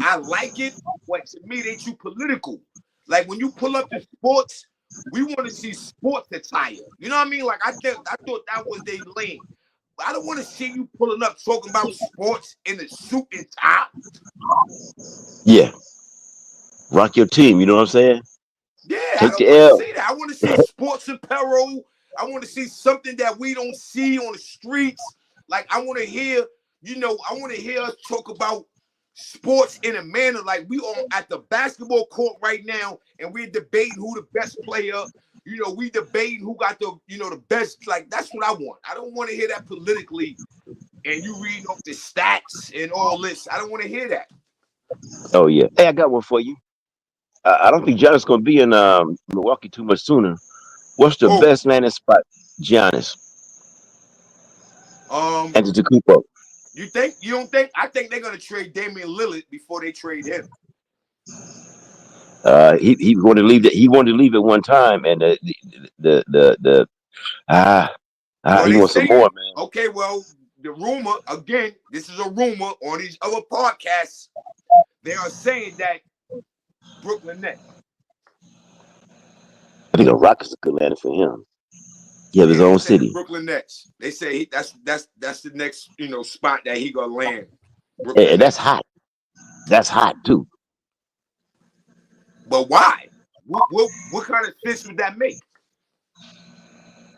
Speaker 1: I like it, but to me they too political. Like when you pull up the sports, we want to see sports attire. You know what I mean? Like I thought that was their lane. I don't want to see you pulling up talking about sports in the suit and tie.
Speaker 2: Yeah, rock your team. You know what I'm saying?
Speaker 1: Yeah, I
Speaker 2: Take
Speaker 1: don't
Speaker 2: the
Speaker 1: want to
Speaker 2: L.
Speaker 1: see that. I want to see sports apparel. I want to see something that we don't see on the streets. Like I want to hear, I want to hear us talk about sports in a manner like we on at the basketball court right now, and we're debating who the best player. We debating who got the best. Like that's what I want. I don't want to hear that politically, and you reading off the stats and all this. I don't want to hear that.
Speaker 2: Oh yeah. Hey, I got one for you. I don't think Giannis gonna be in Milwaukee too much sooner. What's the
Speaker 1: Who?
Speaker 2: best landing spot? Giannis
Speaker 1: Um,
Speaker 2: Antetokounmpo.
Speaker 1: you think? You don't think? I think they're gonna trade Damian Lillard before they trade him.
Speaker 2: He wanted to leave. He wanted to leave at one time, and the ah
Speaker 1: Well,
Speaker 2: he
Speaker 1: they
Speaker 2: wants some more,
Speaker 1: saying,
Speaker 2: man.
Speaker 1: okay, well, the rumor again. This is a rumor on these other podcasts. They are saying that Brooklyn Nets.
Speaker 2: I think a Rockets is a good landing for him. He have his
Speaker 1: Yeah, they
Speaker 2: own
Speaker 1: say the
Speaker 2: city,
Speaker 1: Brooklyn Nets. They say that's the next spot that he gonna land. Brooklyn
Speaker 2: and that's
Speaker 1: Nets.
Speaker 2: hot. That's hot too,
Speaker 1: But why? What kind of sense would that make?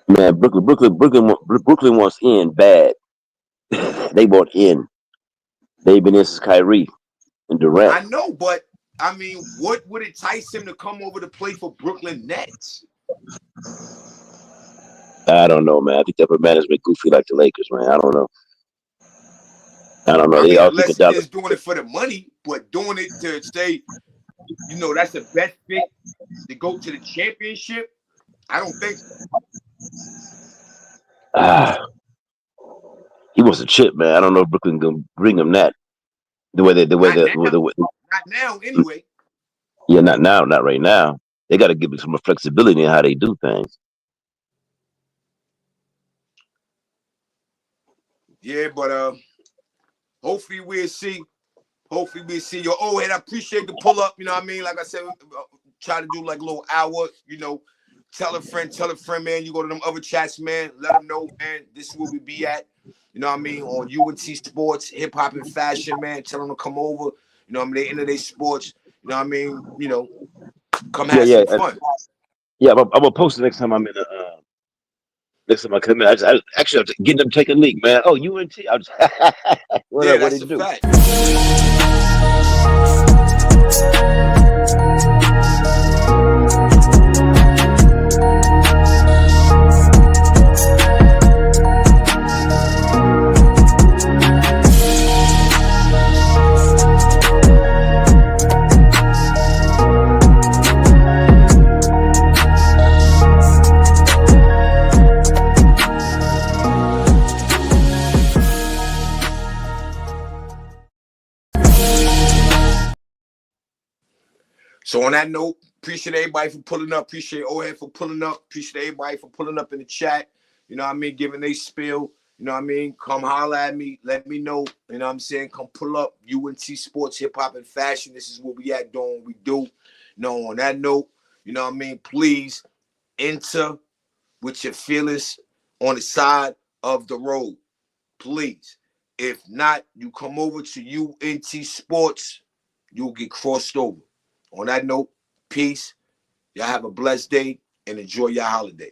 Speaker 2: man. Brooklyn wants in bad. They want in. They've been in since Kyrie and Durant.
Speaker 1: I know, but I mean, what would entice him to come over to play for Brooklyn Nets?
Speaker 2: I don't know, man. I think that management goofy like the Lakers, man. I don't know. I don't know.
Speaker 1: I
Speaker 2: They
Speaker 1: mean,
Speaker 2: all thinking
Speaker 1: unless he
Speaker 2: dollar.
Speaker 1: is doing it for the money, but doing it to say, that's the best fit to go to the championship. I don't think so.
Speaker 2: Ah, he wants a chip, man. I don't know if Brooklyn gonna bring him that.
Speaker 1: Not now. Not now, anyway.
Speaker 2: Yeah, not now, not right now. They got to give it some flexibility in how they do things.
Speaker 1: Yeah, but hopefully we'll see. Hopefully we'll see your old head. I appreciate the pull up. You know what I mean? Like I said, try to do like a little hour. Tell a friend, man. You go to them other chats, man. Let them know, man. This is where we be at. You know what I mean? On UNT Sports, hip hop and fashion, man. Tell them to come over. You know what I mean? They into their sports. You know what I mean? Come
Speaker 2: Yeah,
Speaker 1: have
Speaker 2: yeah,
Speaker 1: some fun.
Speaker 2: yeah. I'm gonna post it next time I'm in. Next time I come in, actually I'm getting them to take a leak, man. Oh, UNT. What
Speaker 1: Yeah,
Speaker 2: up? What
Speaker 1: that's
Speaker 2: did
Speaker 1: a
Speaker 2: you do?
Speaker 1: fact. So on that note, appreciate everybody for pulling up. Appreciate Ohead for pulling up. Appreciate everybody for pulling up in the chat. You know what I mean? Giving they spill. You know what I mean? Come holler at me. Let me know. You know what I'm saying? Come pull up. UNT Sports, Hip Hop, and Fashion. This is what we at doing what we do. On that note, you know what I mean? Please enter with your feelings on the side of the road. Please. If not, you come over to UNT Sports, you'll get crossed over. On that note, peace. Y'all have a blessed day and enjoy your holiday.